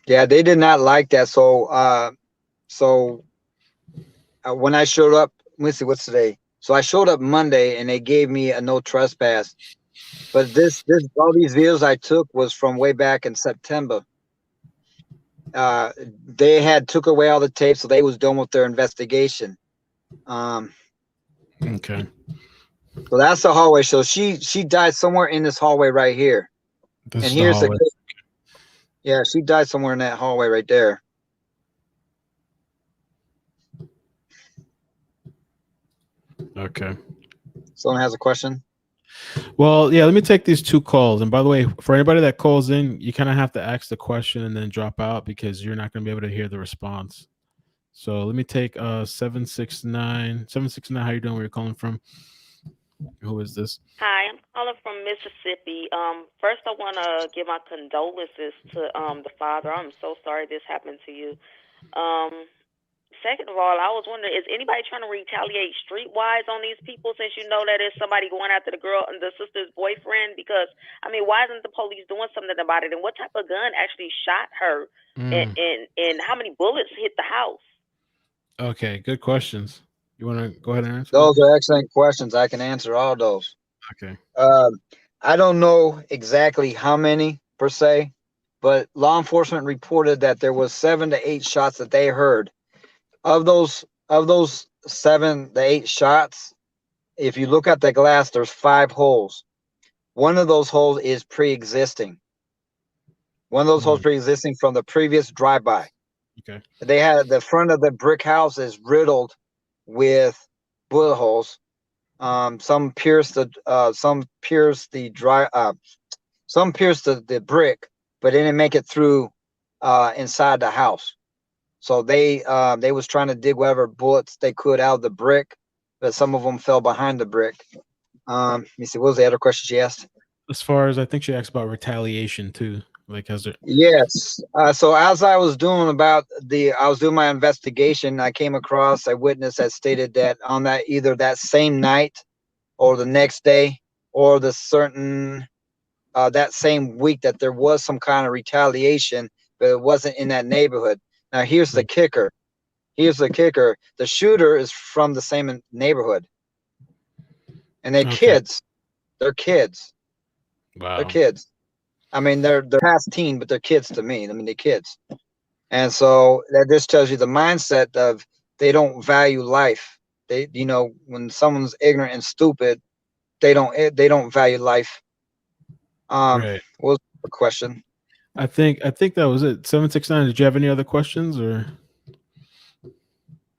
Yeah, they did not like that. So, when I showed up, let me see, what's today? So I showed up Monday, and they gave me a no trespass. But all these videos I took was from way back in September. They took away all the tape, so they was done with their investigation. Okay. So that's the hallway. So she died somewhere in this hallway right here. This and is here's the hallway. Yeah, she died somewhere in that hallway right there. Okay. Someone has a question? Well, yeah, let me take these two calls. And by the way, for anybody that calls in, you kind of have to ask the question and then drop out, because you're not going to be able to hear the response. So let me take 769. 769, how you doing? Where you calling from? Who is this? Hi, I'm calling from Mississippi. First, I want to give my condolences to the father. I'm so sorry this happened to you. Second of all, I was wondering, is anybody trying to retaliate streetwise on these people, since you know that it's somebody going after the girl and the sister's boyfriend? Because, I mean, why isn't the police doing something about it? And what type of gun actually shot her? And how many bullets hit the house? Okay, good questions. You want to go ahead and answer? Those are excellent questions. I can answer all those. Okay. I don't know exactly how many per se, but law enforcement reported that there was 7 to 8 shots that they heard. Of those 7 to 8 shots, if you look at the glass, there's 5 holes. One of those holes is pre-existing. One of those holes pre-existing from the previous drive-by. Okay. They had the front of the brick house is riddled with bullet holes. Some pierced the brick, but they didn't make it through inside the house. So they was trying to dig whatever bullets they could out of the brick, but some of them fell behind the brick. Let me see, what was the other question she asked? As far as, I think she asked about retaliation too. Like, has there? Yes. So as I was doing my investigation, I came across a witness that stated that on either that same night or the next day or that same week, that there was some kind of retaliation, but it wasn't in that neighborhood. Now here's the kicker. Here's the kicker: the shooter is from the same neighborhood, and they're Okay. kids. They're kids. They're Wow. kids. I mean, they're past teen, but they're kids to me. I mean, they're kids. And so that just tells you the mindset of they don't value life. They, when someone's ignorant and stupid, they don't value life. Right. What was the question? I think that was it. 769. Did you have any other questions or?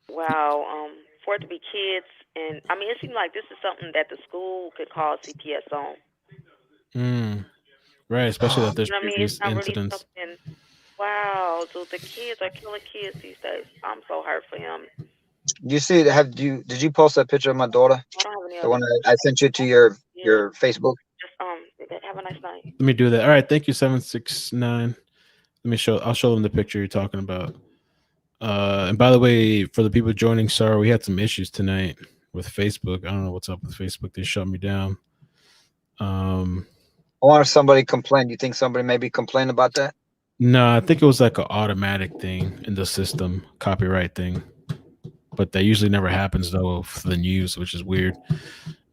Wow. For it to be kids, and I mean, it seems like this is something that the school could call CPS on. Right, especially that there's You know what I mean? previous It's not really incidents. something. Wow. So the kids are killing kids these days. I'm so hurt for him. You see, did you post that picture of my daughter? I don't have any The other. one I sent you to your Facebook. Just have a nice night. Let me do that. All right, thank you, 769. I'll show them the picture you're talking about. And by the way, for the people joining, sorry, we had some issues tonight with Facebook. I don't know what's up with Facebook. They shut me down. I wonder if somebody complained. You think somebody maybe complained about that? No, I think it was like an automatic thing in the system, copyright thing. But that usually never happens though for the news, which is weird.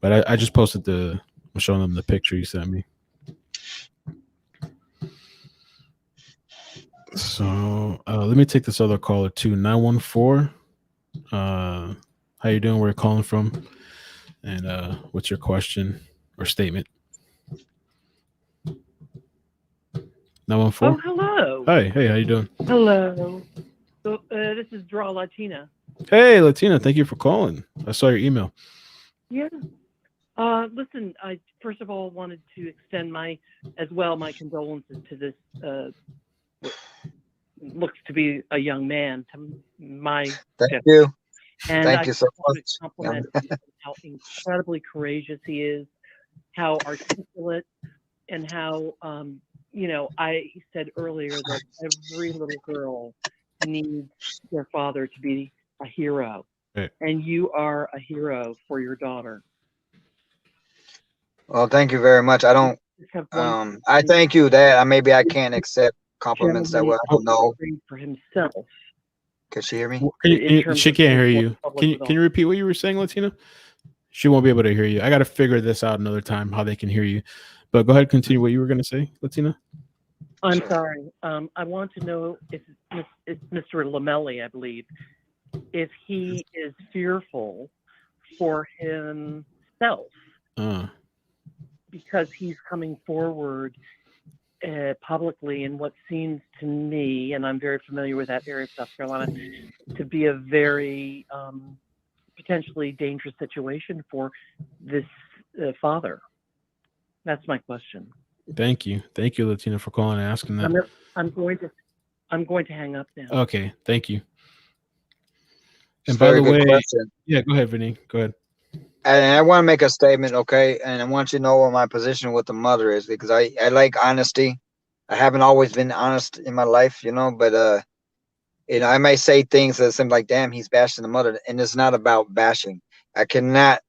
But I just posted I'm showing them the picture you sent me. So let me take this other caller too. 914. How you doing? Where you calling from? And what's your question or statement? 914. Oh, hello. Hi. Hey, how you doing? Hello. So this is Draw Latina. Hey, Latina. Thank you for calling. I saw your email. Yeah. Listen, I first of all wanted to extend my condolences to this what looks to be a young man. To my Thank you. And Thank I you so want much. to compliment him on how incredibly courageous he is, how articulate, and how I said earlier that every little girl needs their father to be a hero. Right. And you are a hero for your daughter. Well, thank you very much. I don't. I thank you that maybe I can't accept compliments that way. I don't know. For himself. Can she hear me? She can't hear you. Can you repeat what you were saying, Latina? She won't be able to hear you. I got to figure this out another time how they can hear you. But go ahead, continue what you were going to say, Latina. I'm sorry. I want to know if it's Mr. Lomelli, I believe, if he is fearful for himself because he's coming forward publicly in what seems to me, and I'm very familiar with that area of South Carolina, to be a very potentially dangerous situation for this father. That's my question. Thank you, Latina, for calling and asking that. I'm going to hang up now. Okay, thank you. And Very by the way, question. Yeah, go ahead, Vinny. Go ahead. And I want to make a statement, okay? And I want you to know what my position with the mother is, because I like honesty. I haven't always been honest in my life, but I may say things that seem like, damn, he's bashing the mother, and it's not about bashing. I cannot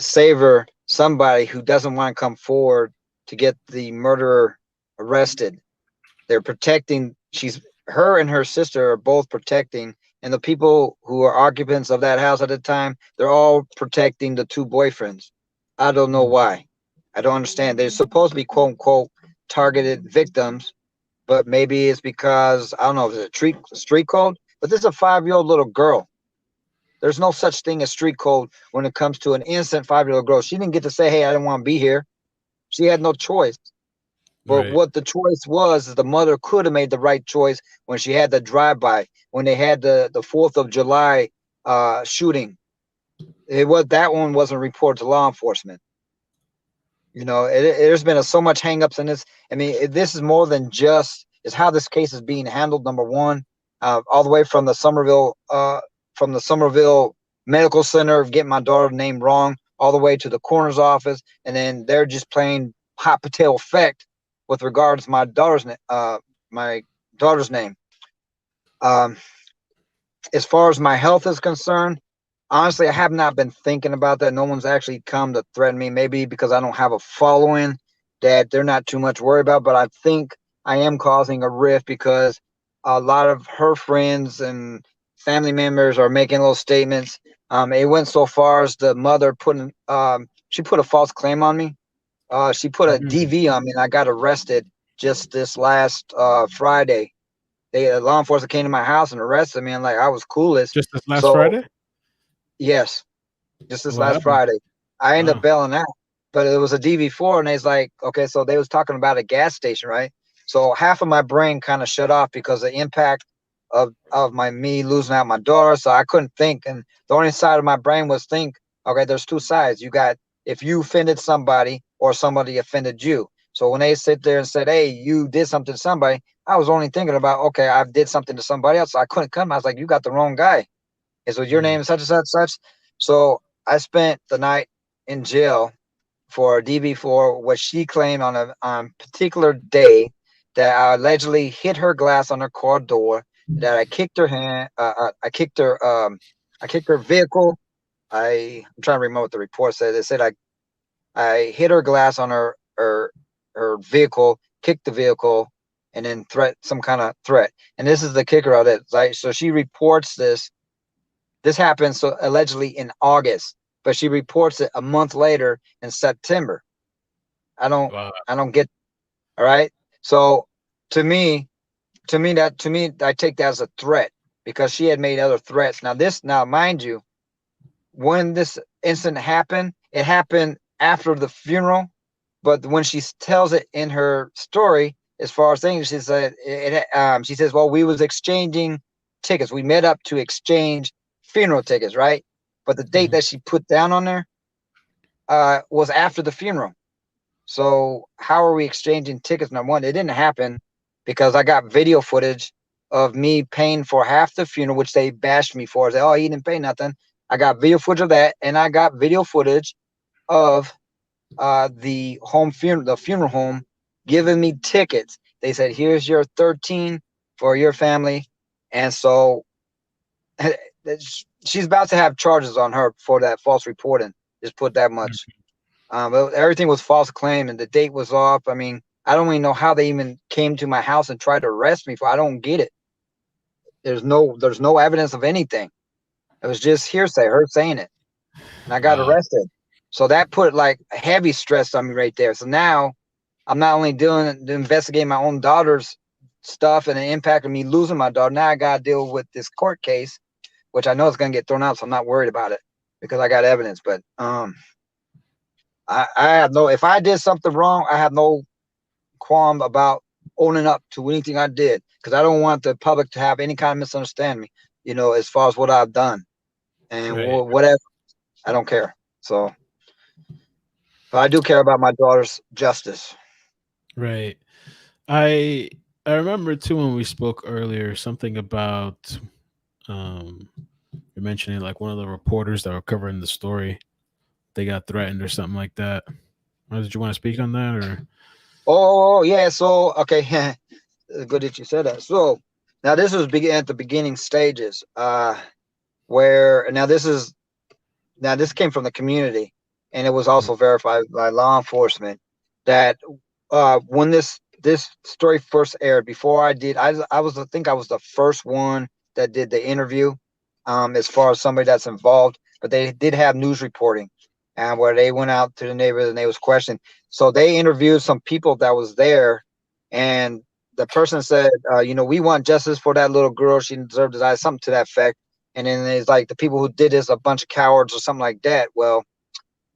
savor somebody who doesn't want to come forward to get the murderer arrested. They're protecting. Her and her sister are both protecting, and the people who are occupants of that house at the time, they're all protecting the two boyfriends. I don't know why. I don't understand. They're supposed to be quote unquote targeted victims, but maybe it's because I don't know if it's a street code. But this is a 5-year-old little girl. There's no such thing as street code when it comes to an innocent 5-year-old girl. She didn't get to say, "Hey, I don't want to be here." She had no choice. But what the choice was is the mother could have made the right choice when she had the drive-by, when they had the 4th of July shooting. That one wasn't reported to law enforcement. There's been so much hangups in this. I mean, this is more than just is how this case is being handled. Number one, all the way from the Summerville Medical Center, getting my daughter's name wrong, all the way to the coroner's office, and then they're just playing hot potato effect with regards to my daughter's name. As far as my health is concerned, honestly, I have not been thinking about that. No one's actually come to threaten me, maybe because I don't have a following that they're not too much worried about, but I think I am causing a rift because a lot of her friends and family members are making little statements. It went so far as the mother she put a false claim on me. She put a DV on me, and I got arrested just this last Friday. Law enforcement came to my house and arrested me, and like I was clueless. Just this last So Friday? yes, just this What last happened? Friday, I ended up Wow. bailing out, but it was a DV4, and it's like, okay, so they was talking about a gas station, right? So half of my brain kind of shut off because the impact of me losing out my daughter, so I couldn't think, and the only side of my brain was think, okay, there's two sides. You got if you offended somebody or somebody offended you. So when they sit there and said, hey, you did something to somebody, I was only thinking about, okay, I did something to somebody else. So I couldn't come. I was like, you got the wrong guy. And so your name is such and such, such. So I spent the night in jail for DB4, what she claimed on a particular day that I allegedly hit her glass on her car door, that I kicked her hand, I kicked her vehicle. I'm trying to remember what the report said. It said I hit her glass on her vehicle, kicked the vehicle, and then some kind of threat. And this is the kicker of it, right? So she reports this. This happened so allegedly in August, but she reports it a month later in September. I don't get. All right. So to me, I take that as a threat because she had made other threats. Now, mind you, when this incident happened, it happened after the funeral. But when she tells it in her story, as far as things, she said, she says, well, we was exchanging tickets. We met up to exchange funeral tickets, right? But the date that she put down on there was after the funeral. So how are we exchanging tickets? Number one, it didn't happen because I got video footage of me paying for half the funeral, which they bashed me for. They, oh, he didn't pay nothing. I got video footage of that, and I got video footage of the funeral home giving me tickets. They said, here's your 13 for your family. And so she's about to have charges on her for that false reporting. Just put that much. Everything was false claim and the date was off. I mean, I don't even know how they even came to my house and tried to arrest me for. I don't get it. There's no evidence of anything. It was just hearsay, her saying it. And I got arrested. So that put like heavy stress on me right there. So now I'm not only investigating my own daughter's stuff and the impact of me losing my daughter. Now I got to deal with this court case, which I know is going to get thrown out. So I'm not worried about it because I got evidence. But I have no, if I did something wrong, I have no qualm about owning up to anything I did because I don't want the public to have any kind of misunderstanding, as far as what I've done and whatever. I don't care. So, but I do care about my daughter's justice. Right. I remember too when we spoke earlier something about you're mentioning like one of the reporters that were covering the story, they got threatened or something like that. Did you want to speak on that or? Oh yeah. So okay, good that you said that. So now this was at the beginning stages, where this came from the community, and it was also verified by law enforcement that when this story first aired, before I think I was the first one that did the interview, as far as somebody that's involved, but they did have news reporting, and where they went out to the neighborhood and they was questioned. So they interviewed some people that was there, and the person said, we want justice for that little girl. She deserved to die, something to that effect. And then it's like the people who did this a bunch of cowards or something like that. Well,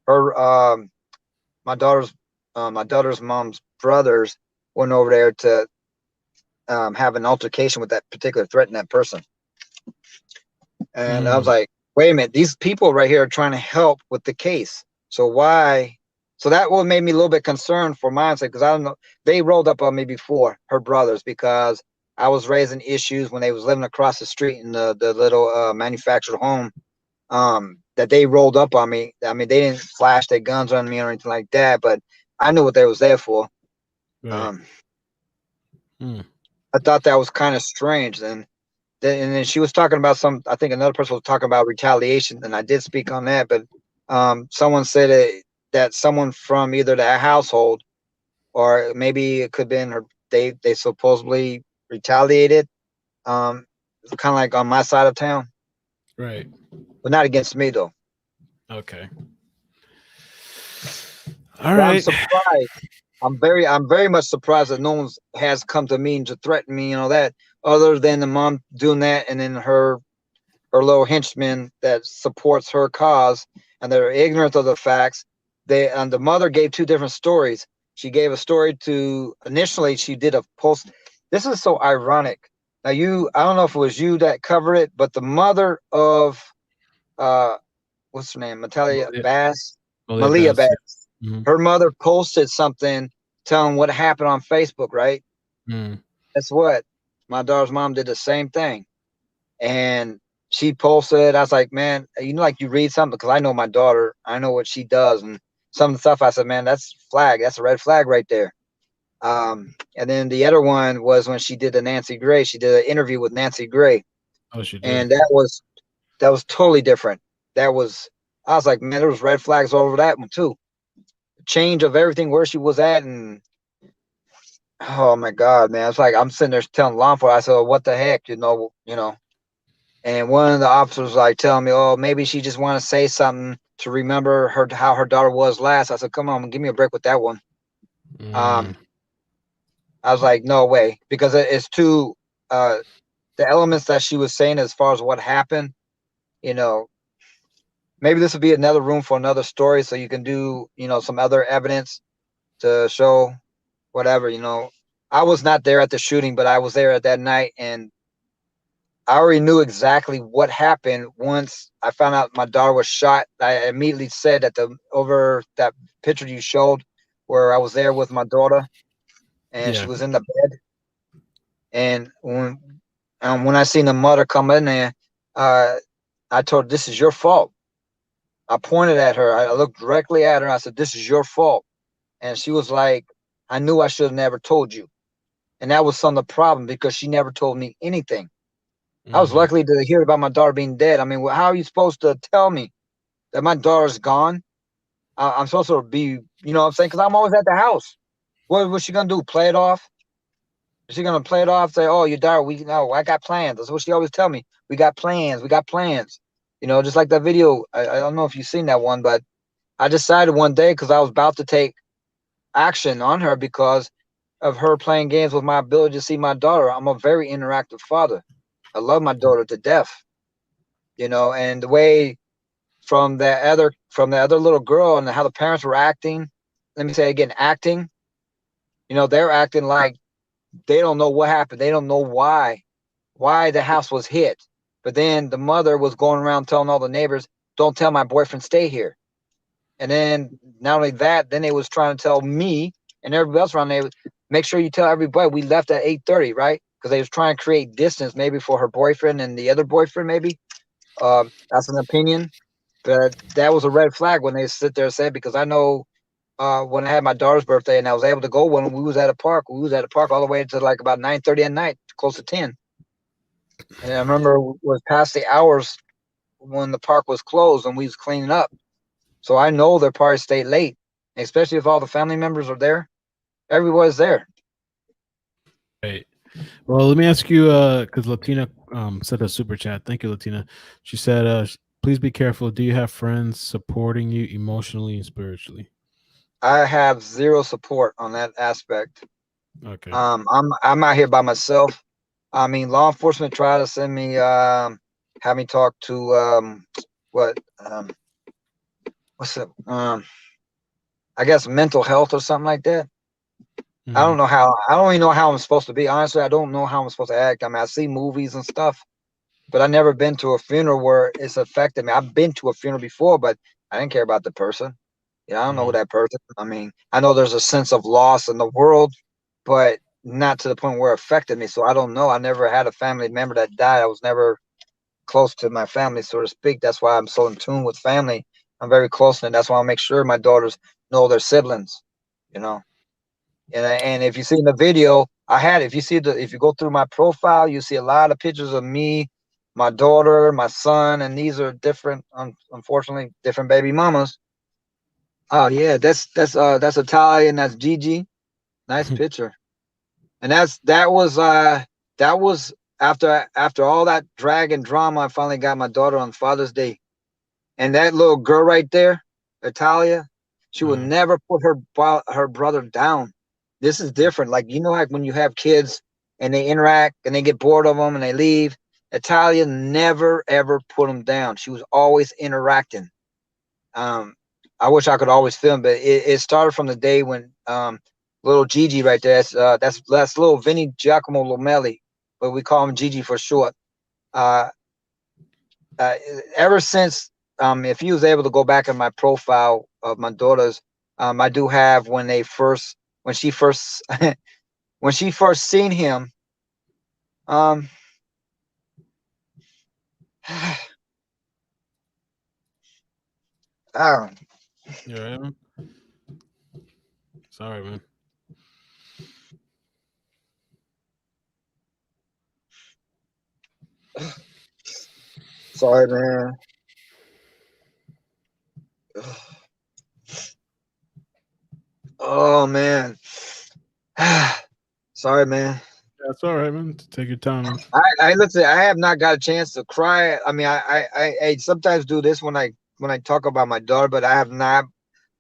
her my daughter's mom's brothers went over there to have an altercation with that particular threatened that person. And I was like, wait a minute, these people right here are trying to help with the case. So why? So that what made me a little bit concerned for mindset, because I don't know, they rolled up on me before, her brothers, because I was raising issues when they was living across the street in the little manufactured home, that they rolled up on me. I mean, they didn't flash their guns on me or anything like that, but I knew what they was there for. Right. I thought that was kind of strange. And then she was talking about I think another person was talking about retaliation, and I did speak on that, but someone said that someone from either that household or maybe it could have been her, they supposedly retaliated kind of like on my side of town, Right. but not against me though. Okay. All But I'm right. surprised. I'm very much surprised that no one has come to me to threaten me, that, other than the mom doing that, and then her little henchman that supports her cause, and they're ignorant of the facts. And the mother gave two different stories. She gave a story to, initially she did a post. This is so ironic. Now I don't know if it was you that covered it, but the mother of what's her name? Natalia Malia, Bass, Malia Malia Bass. Bass. Mm-hmm. Her mother posted something telling what happened on Facebook, right? Mm. Guess what? My daughter's mom did the same thing. And she posted, I was like, man, like you read something, because I know my daughter, I know what she does. And some of the stuff I said, man, that's a red flag right there. And then the other one was when she did the Nancy Gray. She did an interview with Nancy Gray. Oh, she did. And that was totally different. I was like, man, there was red flags all over that one too. Change of everything, where she was at, and oh my God, man. It's like I'm sitting there telling law enforcement, I said, oh, what the heck, And one of the officers was like telling me, oh, maybe she just want to say something to remember how her daughter was last. I said, come on, give me a break with that one. I was like, no way, because it's too the elements that she was saying as far as what happened, maybe this would be another room for another story, so you can do, some other evidence to show whatever, I was not there at the shooting, but I was there at that night, and I already knew exactly what happened. Once I found out my daughter was shot, I immediately said that over that picture you showed, where I was there with my daughter, and she was in the bed. And when I seen the mother come in there, I told her, this is your fault. I pointed at her. I looked directly at her. And I said, this is your fault. And she was like, I knew I should have never told you. And that was some of the problem, because she never told me anything. I was lucky to hear about my daughter being dead. I mean, how are you supposed to tell me that my daughter's gone? I'm supposed to be, you know what I'm saying? Because I'm always at the house. What's she going to do? Play it off? Is she going to play it off? Say, oh, your daughter, I got plans. That's what she always tell me. We got plans. We got plans. Just like that video. I don't know if you've seen that one, but I decided one day, because I was about to take action on her because of her playing games with my ability to see my daughter. I'm a very interactive father. I love my daughter to death, and the way from the other little girl and how the parents were acting. Let me say again, acting. They're acting like they don't know what happened. They don't know why the house was hit. But then the mother was going around telling all the neighbors, don't tell my boyfriend stay here. And then not only that, then they was trying to tell me and everybody else around there, make sure you tell everybody we left at 8:30, right? Because they was trying to create distance, maybe for her boyfriend and the other boyfriend, maybe. That's an opinion. But that was a red flag when they sit there and said, because I know when I had my daughter's birthday and I was able to go when we was at a park, all the way to like about 9:30 at night, close to 10. And I remember it was past the hours when the park was closed and we was cleaning up. So I know they're probably stayed late, especially if all the family members are there. Everybody's there. Right. Well, let me ask you, because Latina said a super chat. Thank you, Latina. She said, please be careful. Do you have friends supporting you emotionally and spiritually? I have zero support on that aspect. Okay. I'm out here by myself. I mean, law enforcement tried to send me, have me talk to what's it? I guess mental health or something like that. I don't know how. I don't even know how I'm supposed to be. Honestly, I don't know how I'm supposed to act. I mean, I see movies and stuff, but I never been to a funeral where it's affected me. I've been to a funeral before, but I didn't care about the person. I don't know who that person. I mean, I know there's a sense of loss in the world, but not to the point where it affected me. So I don't know. I never had a family member that died. I was never close to my family, so to speak. That's why I'm so in tune with family. I'm very close, and that's why I make sure my daughters know their siblings. And if you see in the video, if you go through my profile, you see a lot of pictures of me, my daughter, my son, and these are different, unfortunately, different baby mamas. Oh yeah, that's Italia and that's Gigi. Nice picture. And that was after all that drag and drama, I finally got my daughter on Father's Day. And that little girl right there, Italia, she will never put her brother down. This is different. Like, you know, like when you have kids and they interact and they get bored of them and they leave. Italia never ever put them down. She was always interacting. I wish I could always film, but it started from the day when little Gigi right there. That's little Vinny Giacomo Lomelli, but we call him Gigi for short. Ever since, if you was able to go back in my profile of my daughters, I do have when she first when she first seen him. Oh, You all right, man? Sorry, man. sorry, man. Oh man. Sorry, man. That's all right, man. Take your time, man. I listen. I have not got a chance to cry. I mean, I sometimes do this when I talk about my daughter, but I have not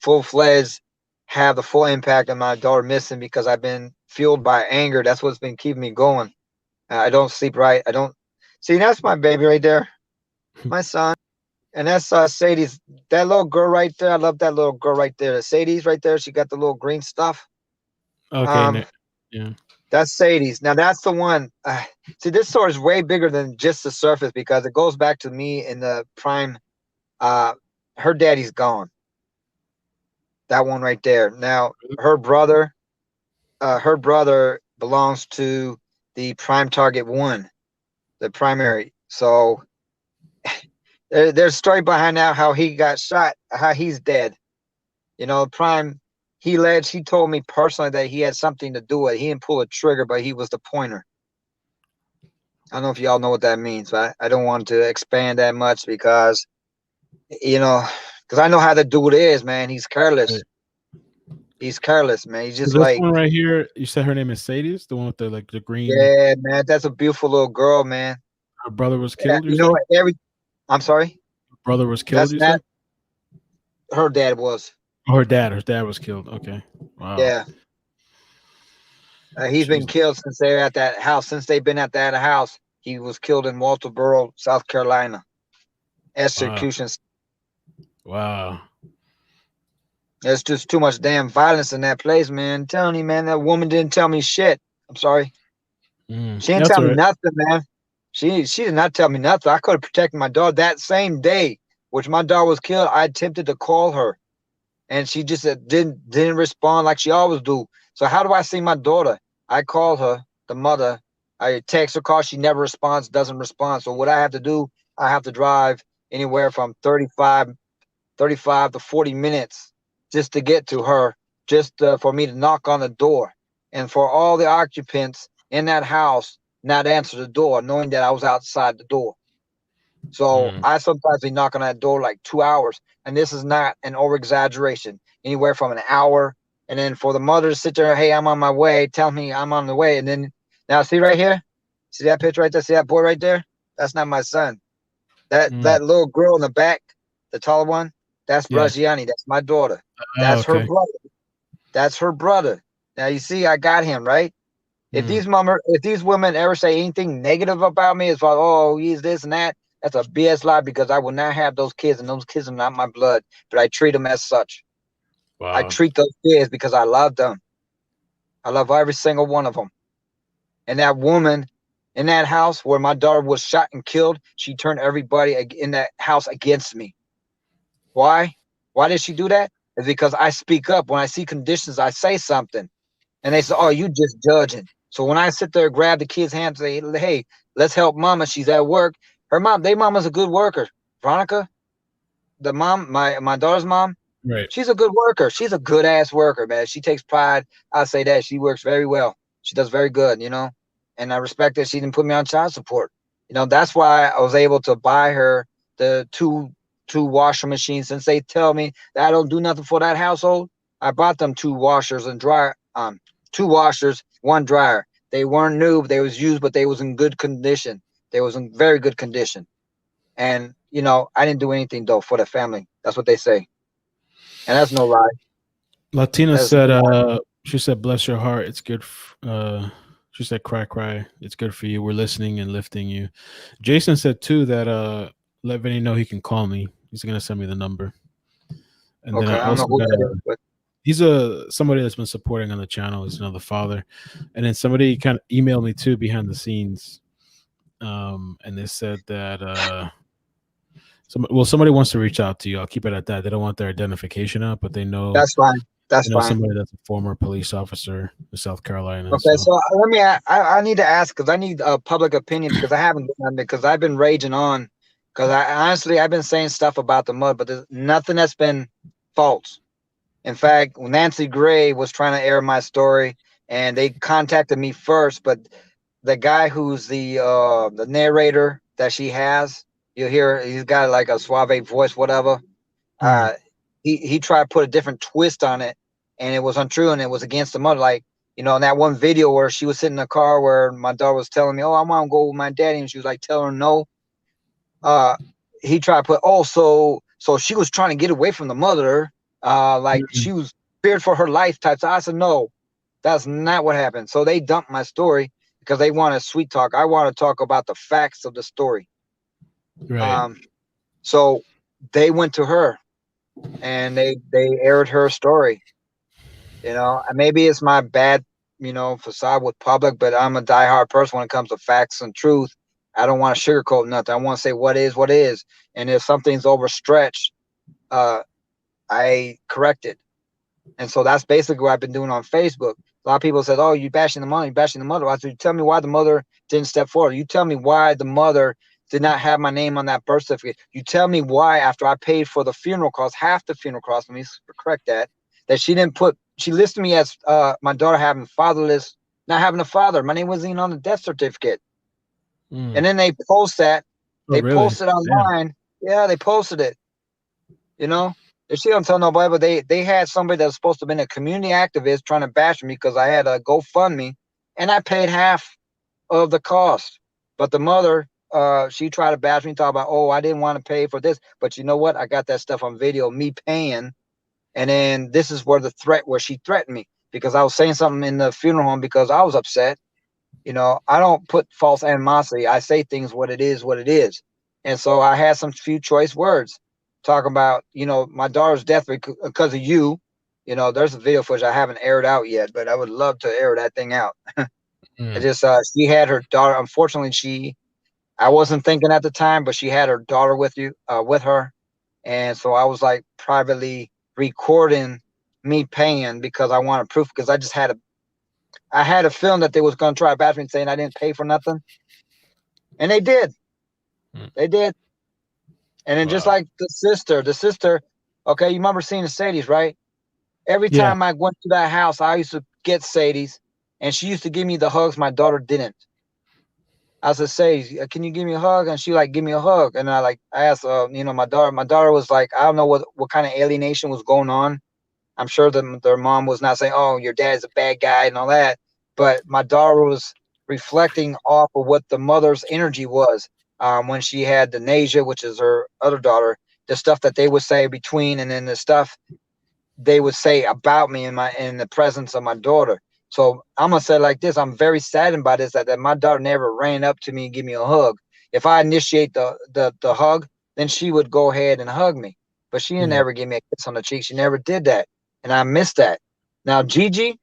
full-fledged have the full impact of my daughter missing because I've been fueled by anger. That's what's been keeping me going. I don't sleep right. I don't see. That's my baby right there, my son, and that's Sadie's. That little girl right there. I love that little girl right there. Sadie's right there. She got the little green stuff. Okay, Nick. Yeah. That's Sadie's. Now that's the one. See, this story is way bigger than just the surface because it goes back to me in the prime. Her daddy's gone. That one right there. Now her brother belongs to the prime target one, the primary. So there's a story behind that how he got shot, how he's dead. You know, prime. He told me personally that he had something to do with it. He didn't pull a trigger, but he was the pointer. I don't know if y'all know what that means, but I don't want to expand that much because, you know, because I know how the dude is, man. He's careless. Right. He's careless, man. He's just So this like, one right here. You said her name is Sadie's, the one with the the green. yeah, man. That's a beautiful little girl, man. Her brother was Yeah, killed. you know, I'm sorry. Her brother was killed. That's You not. said Her dad was. oh, her dad. Her dad was killed. Okay. Wow. Yeah. He's been killed since they're at that house. Since they've been at that house, he was killed in Walterboro, South Carolina. Execution. Wow. There's just too much damn violence in that place, man. I'm telling you, man, that woman didn't tell me shit. I'm sorry. She didn't tell me nothing, man. She did not tell me nothing. I could have protected my daughter that same day, which my daughter was killed. I attempted to call her, and she just didn't respond like she always do. So how do I see my daughter? I call her, the mother. I text her call. She never responds, doesn't respond. So what I have to do, I have to drive anywhere from 35 to 40 minutes just to get to her, just for me to knock on the door. And for all the occupants in that house not answer the door, knowing that I was outside the door. So I sometimes be knocking on that door like 2 hours. And this is not an over exaggeration, anywhere from an hour. And then for the mother to sit there, hey, I'm on my way, tell me I'm on the way. And then now see right here, see that picture right there, see that boy right there? That's not my son. That little girl in the back, the taller one, that's Bragiani. That's my daughter. That's her brother. That's her brother. Now you see, I got him right. If these women ever say anything negative about me, as far as, oh, he's this and that, that's a BS lie because I will not have those kids, and those kids are not my blood, but I treat them as such. Wow. I treat those kids because I love them. I love every single one of them. And that woman in that house where my daughter was shot and killed, she turned everybody in that house against me. Why? Why did she do that? It's because I speak up. When I see conditions, I say something. And they say, oh, you just judging. So when I sit there, grab the kid's hand, say, hey, let's help mama. She's at work. Her mom, mama's a good worker. Veronica, the mom, my daughter's mom, right. She's a good worker. She's a good ass worker, man. She takes pride. I say that. She works very well. She does very good, you know. And I respect that she didn't put me on child support. You know, that's why I was able to buy her the two washer machines. Since they tell me that I don't do nothing for that household, I bought them 2 washers and dryer, 2 washers, 1 dryer. They weren't new, they was used, but they was in good condition. They was in very good condition. And you know, I didn't do anything though for the family. That's what they say, and that's no lie. Latina That's said, no lie. she said, bless your heart. It's good. She said, cry, cry. It's good for you. We're listening and lifting you. Jason said too that let Vinny know he can call me. He's gonna send me the number. And then Okay, I I don't know also who got that a is, but he's a somebody that's been supporting on the channel. He's another father. And then somebody kind of emailed me too behind the scenes. And they said that somebody wants to reach out to you. I'll keep it at that. They don't want their identification out, but they know that's fine. That's fine. somebody that's a former police officer in South Carolina. Okay, So so let me. I need to ask because I need a public opinion because I haven't done that because I've been raging on because I honestly I've been saying stuff about the mud, but there's nothing that's been false. In fact, Nancy Gray was trying to air my story, and they contacted me first. But the guy who's the narrator that she has, you hear he's got like a suave voice, whatever. mm, Uh, he tried to put a different twist on it, and it was untrue, and it was against the mother. Like you know, in that one video where she was sitting in the car where my daughter was telling me, "Oh, I want to go with my daddy," and she was like telling her no. Uh, he tried to put, "Oh, so she was trying to get away from the mother, like mm, she was feared for her life type." So I said, "No, that's not what happened." So they dumped my story because they wanted sweet talk. I want to talk about the facts of the story. right. Um, so they went to her and they aired her story. You know, and maybe it's my bad, you know, facade with public, but I'm a diehard person when it comes to facts and truth. I don't want to sugarcoat nothing. I want to say what is, and if something's overstretched, uh, I correct it. And so that's basically what I've been doing on Facebook. A lot of people said, "Oh, you bashing the mother, you bashing the mother." I said, "Tell me why the mother didn't step forward. You tell me why the mother did not have my name on that birth certificate. You tell me why after I paid for the funeral costs, half the funeral costs, let me correct that she didn't put. She listed me as my daughter having fatherless, not having a father. My name wasn't even on the death certificate. Mm. And then they post that. Oh, They really? posted Damn. online. Yeah, they posted it. You know, and she don't tell nobody, but they had somebody that was supposed to have been a community activist trying to bash me because I had a GoFundMe, and I paid half of the cost. But the mother, she tried to bash me, talk about, oh, I didn't want to pay for this, but you know what? I got that stuff on video, me paying, and then this is where she threatened me because I was saying something in the funeral home because I was upset. You know, I don't put false animosity. I say things what it is, what it is. And so I had some few choice words talking about, you know, my daughter's death because of you. You know, there's a video footage I haven't aired out yet, but I would love to air that thing out. I Mm. just, she had her daughter. Unfortunately, I wasn't thinking at the time, but she had her daughter with her. And so I was like privately recording me paying because I wanted proof because I had a feeling that they was going to try to bash me saying I didn't pay for nothing. And they did. Mm. They did. And then just Wow. like the sister, okay, you remember seeing the Sadie's, right? Every Yeah. time I went to that house, I used to get Sadie's, and she used to give me the hugs my daughter didn't. I said, Sadie, can you give me a hug? And she like, give me a hug. And I asked, you know, my daughter was like, I don't know what kind of alienation was going on. I'm sure that their mom was not saying, "Oh, your dad's a bad guy" and all that, but my daughter was reflecting off of what the mother's energy was when she had the Nasia, which is her other daughter. The stuff that they would say between, and then the stuff they would say about me in the presence of my daughter. So I'm gonna say it like this: I'm very saddened by this that my daughter never ran up to me and give me a hug. If I initiate the hug, then she would go ahead and hug me. But she didn't Mm. ever give me a kiss on the cheek. She never did that, and I miss that. Now Gigi,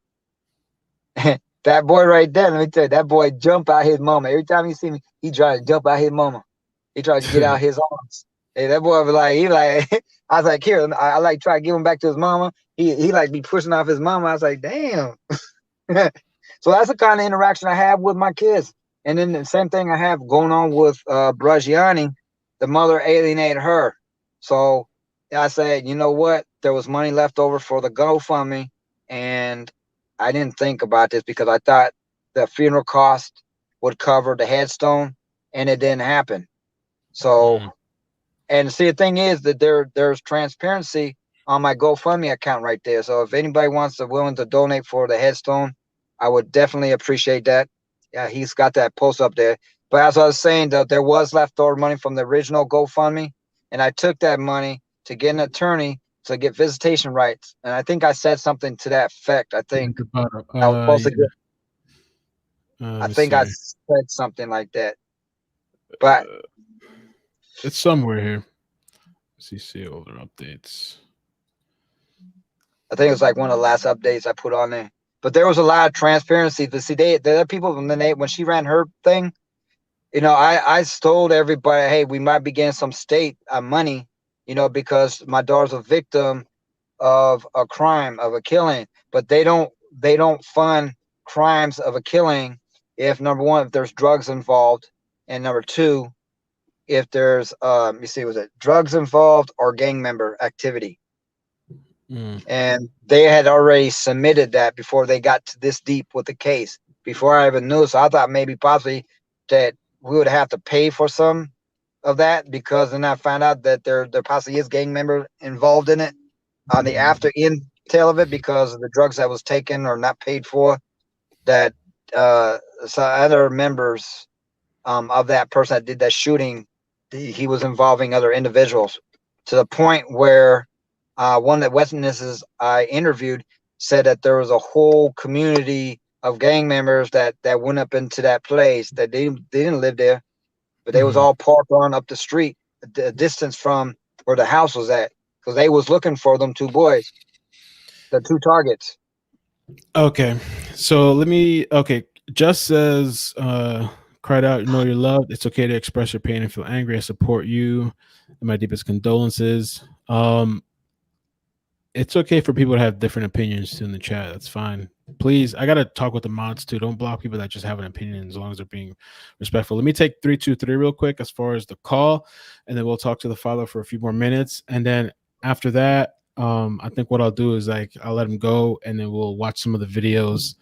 that boy right there, let me tell you, that boy jump out his mama every time he see me. He try to jump out his mama. He tried to get out his arms. Hey, that boy was like, he like, I was like, here, I like try to give him back to his mama. He like be pushing off his mama. I was like, damn. So that's the kind of interaction I have with my kids. And then the same thing I have going on with Bragiani. The mother alienated her. So I said, you know what? There was money left over for the GoFundMe, and I didn't think about this because I thought the funeral cost would cover the headstone, and it didn't happen. So, Mm. and see, the thing is that there's transparency on my GoFundMe account right there. So if anybody wants to willing to donate for the headstone, I would definitely appreciate that. Yeah, he's got that post up there. But as I was saying, though, there was leftover money from the original GoFundMe, and I took that money to get an attorney to get visitation rights. And I think I said something to that effect. I think I was supposed to get. I think I said something like that. But it's somewhere here. See older updates. I think it was like one of the last updates I put on there. But there was a lot of transparency. But see, there are people when she ran her thing, I told everybody, hey, we might be getting some state money, because my daughter's a victim of a crime, of a killing. But they don't fund crimes of a killing if, number one, if there's drugs involved, and number two, if there's was it drugs involved or gang member activity. And they had already submitted that before they got to this deep with the case, before I even knew. So I thought maybe possibly that we would have to pay for some of that, because then I found out that there possibly is gang member involved in it on the after intel of it, because of the drugs that was taken or not paid for, that so other members of that person that did that shooting, he was involving other individuals, to the point where one of the witnesses I interviewed said that there was a whole community of gang members that went up into that place, that they didn't live there, but they was all parked on up the street, a distance from where the house was at, because they was looking for them two boys, the two targets. Okay, so Just says, cried out, you're loved. It's okay to express your pain and feel angry. I support you. My deepest condolences. It's okay for people to have different opinions in the chat. That's fine. Please, I gotta talk with the mods too. Don't block people that just have an opinion, as long as they're being respectful. Let me take 323 real quick as far as the call, and then we'll talk to the father for a few more minutes. And then after that, I think what I'll do is I'll let him go, and then we'll watch some of the videos,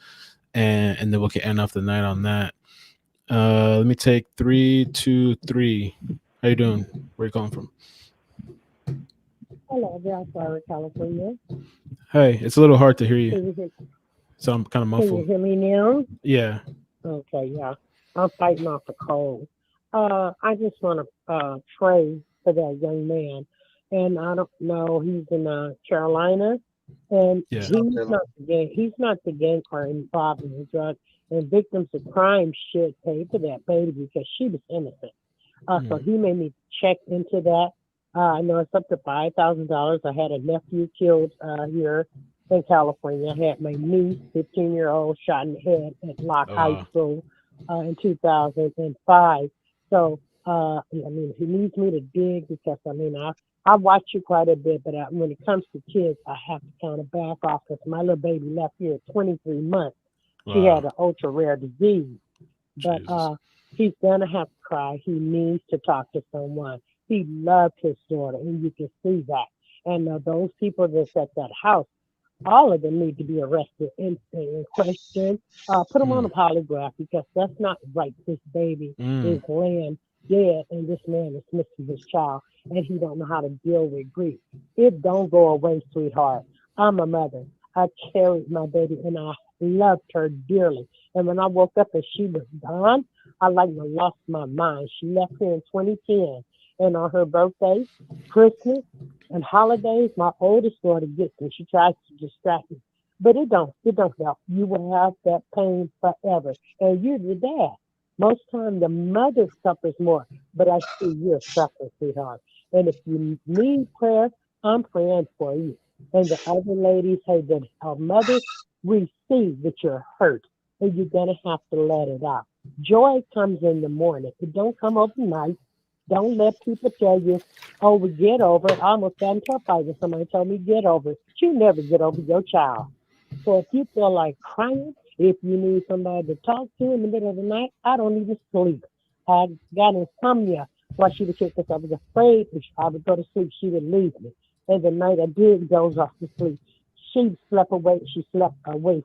and then we'll end off the night on that. Let me take 323. How you doing? Where are you calling from? Hello, Delaware, California. Hey, it's a little hard to hear you. So I'm kind of muffled. Can you hear me now? Yeah. Okay, yeah. I'm fighting off the cold. I just want to pray for that young man. And I don't know, he's in Carolina, and he's not the gang or involved in the drug. And victims of crime should pay for that baby, because she was innocent. So he may need to check into that. I know it's up to $5,000. I had a nephew killed here in California. I had my niece, 15-year-old, shot in the head at Locke High School in 2005. So, he needs me to dig, because, I watch you quite a bit, but when it comes to kids, I have to kind of back off, because my little baby left here at 23 months. She had an ultra rare disease. But he's going to have to cry. He needs to talk to someone. He loved his daughter, and you can see that. And those people that's at that house, all of them need to be arrested and questioned. Put them on a polygraph, because that's not right. This baby is laying dead, and this man is missing his child, and he don't know how to deal with grief. It don't go away, sweetheart. I'm a mother. I carried my baby, and I loved her dearly. And when I woke up and she was gone, I lost my mind. She left here in 2010. And on her birthday, Christmas, and holidays, my oldest daughter gets me. She tries to distract me. But it don't help. You will have that pain forever. And you're the dad. Most time the mother suffers more. But I see you're suffering, sweetheart. And if you need prayer, I'm praying for you. And the other ladies, hey, that our mothers, we see that you're hurt. And you're going to have to let it out. Joy comes in the morning. It don't come overnight. Don't let people tell you, oh, we get over it. I almost got into a fight with somebody told me get over it. You never get over your child. So if you feel like crying, if you need somebody to talk to in the middle of the night, I don't even sleep. I got insomnia while she was here, because I was afraid if I would go to sleep, she would leave me. And the night I did doze off to sleep, she slept away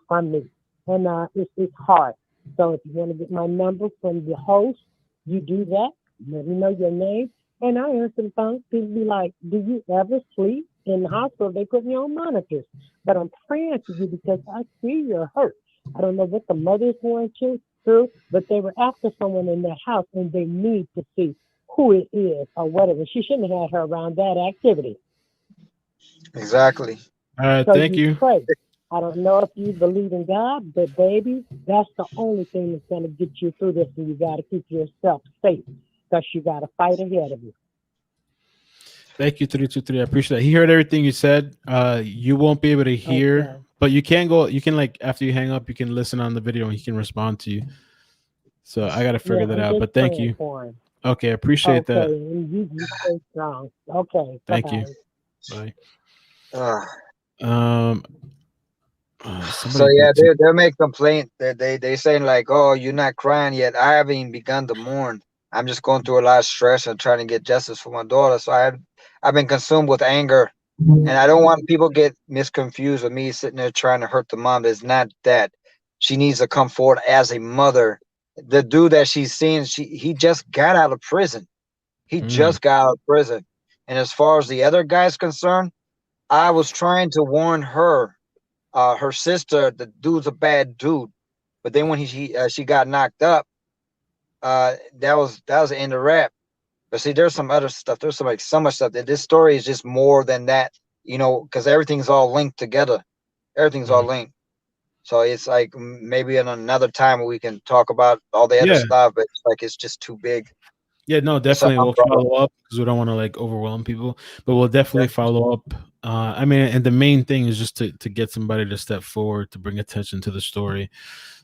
from me. And it's hard. So if you want to get my number from the host, you do that. Let me know your name. And I answer the phone. People be like, do you ever sleep? In the hospital, they put me on monitors. But I'm praying for you, because I see you're hurt. I don't know what the mother's going to, true, but they were after someone in that house and they need to see who it is or whatever. She shouldn't have had her around that activity. Exactly. All right, So thank you you. pray. I don't know if you believe in God, but baby, that's the only thing that's going to get you through this, and you got to keep yourself safe because you got a fight ahead of you. Thank you, 323. I appreciate that. He heard everything you said. You won't be able to hear, Okay. but you can go. You can, like, after you hang up, you can listen on the video and he can respond to you. So I got to figure Yeah, that I'm out. just But thank praying you. for him. Okay, I appreciate Okay, that. and you stay strong. Okay, Thank you. bye-bye. Bye. Uh, Somebody so yeah, continue. they make complaint that they saying like, oh, you're not crying yet. I haven't even begun to mourn. I'm just going through a lot of stress and trying to get justice for my daughter. So I've been consumed with anger, and I don't want people to get misconfused with me sitting there trying to hurt the mom. It's not that. She needs to come forward as a mother. The dude that she's seeing, he just got out of prison. He just got out of prison. And as far as the other guy's concerned, I was trying to warn her, her sister, the dude's a bad dude. But then when she got knocked up, that was the end of rap. But see, there's some other stuff. There's so much stuff that this story is just more than that, because everything's all linked together. Everything's all linked. So it's like maybe in another time we can talk about all the other Yeah. stuff, but it's like it's just too big. Yeah, no, It's something definitely I'm we'll proud of. follow up because we don't want to like overwhelm people, but we'll definitely follow up. I mean, and the main thing is just to get somebody to step forward to bring attention to the story,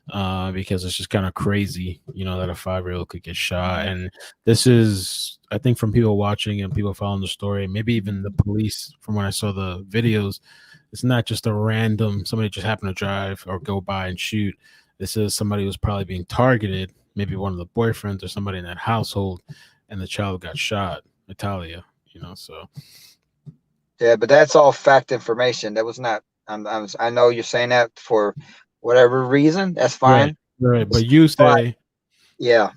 because it's just kind of crazy, that a 5-year-old could get shot. And this is, I think, from people watching and people following the story, maybe even the police, from when I saw the videos, it's not just a random somebody just happened to drive or go by and shoot. This is somebody who's probably being targeted, maybe one of the boyfriends or somebody in that household, and the child got shot. Italia, so. Yeah, but that's all fact information. That was not. I know you're saying that for whatever reason. That's fine. Right. But you say, Yeah,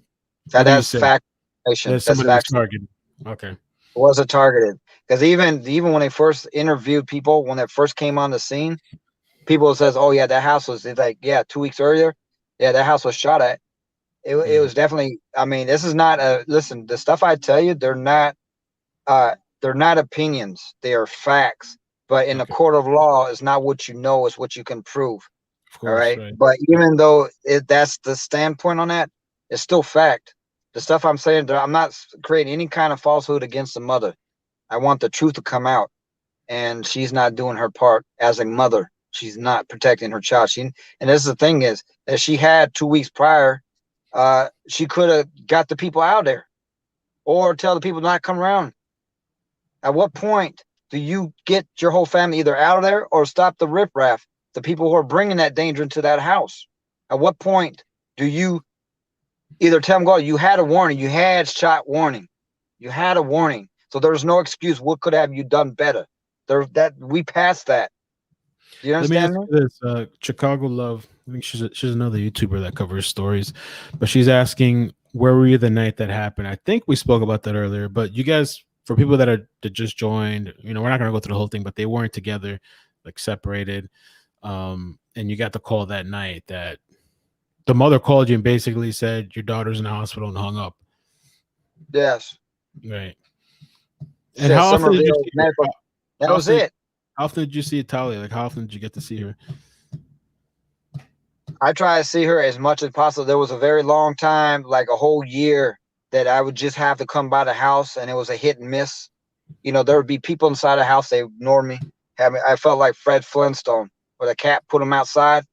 what do you that's say? fact information. That That's somebody was facts. targeted. Okay. Was targeted because even when they first interviewed people when it first came on the scene, people says, "Oh yeah, that house was." It's like, yeah, 2 weeks earlier, yeah, that house was shot at. It was definitely. I mean, this is not a listen. The stuff I tell you, they're not opinions. They are facts. But in the court of law, it's not what you know; it's what you can prove. Of All course, right. right. But even though that's the standpoint on that, it's still fact. The stuff I'm saying, I'm not creating any kind of falsehood against the mother. I want the truth to come out, and she's not doing her part as a mother. She's not protecting her child. And this is the thing is that she had 2 weeks prior. She could have got the people out there, or tell the people not come around. At what point do you get your whole family either out of there or stop the riffraff, the people who are bringing that danger into that house? At what point do you either tell them, "Go, you had a warning, you had shot warning, you had a warning, so there's no excuse. What could have you done better?" We passed that. Do you Let me ask understand me? you this: Chicago Love. I think she's another YouTuber that covers stories, but she's asking, where were you the night that happened? I think we spoke about that earlier, but you guys, for people that just joined, we're not going to go through the whole thing, but they weren't together, like separated, and you got the call that night that the mother called you and basically said your daughter's in the hospital and hung up. Yes. Right. And Said how often did you Summerville see her? Medical. That was it. How often did you see Italia? Like, how often did you get to see her? I try to see her as much as possible. There was a very long time, like a whole year, that I would just have to come by the house, and it was a hit and miss. There would be people inside the house. They ignored me. I felt like Fred Flintstone, where the cat put him outside.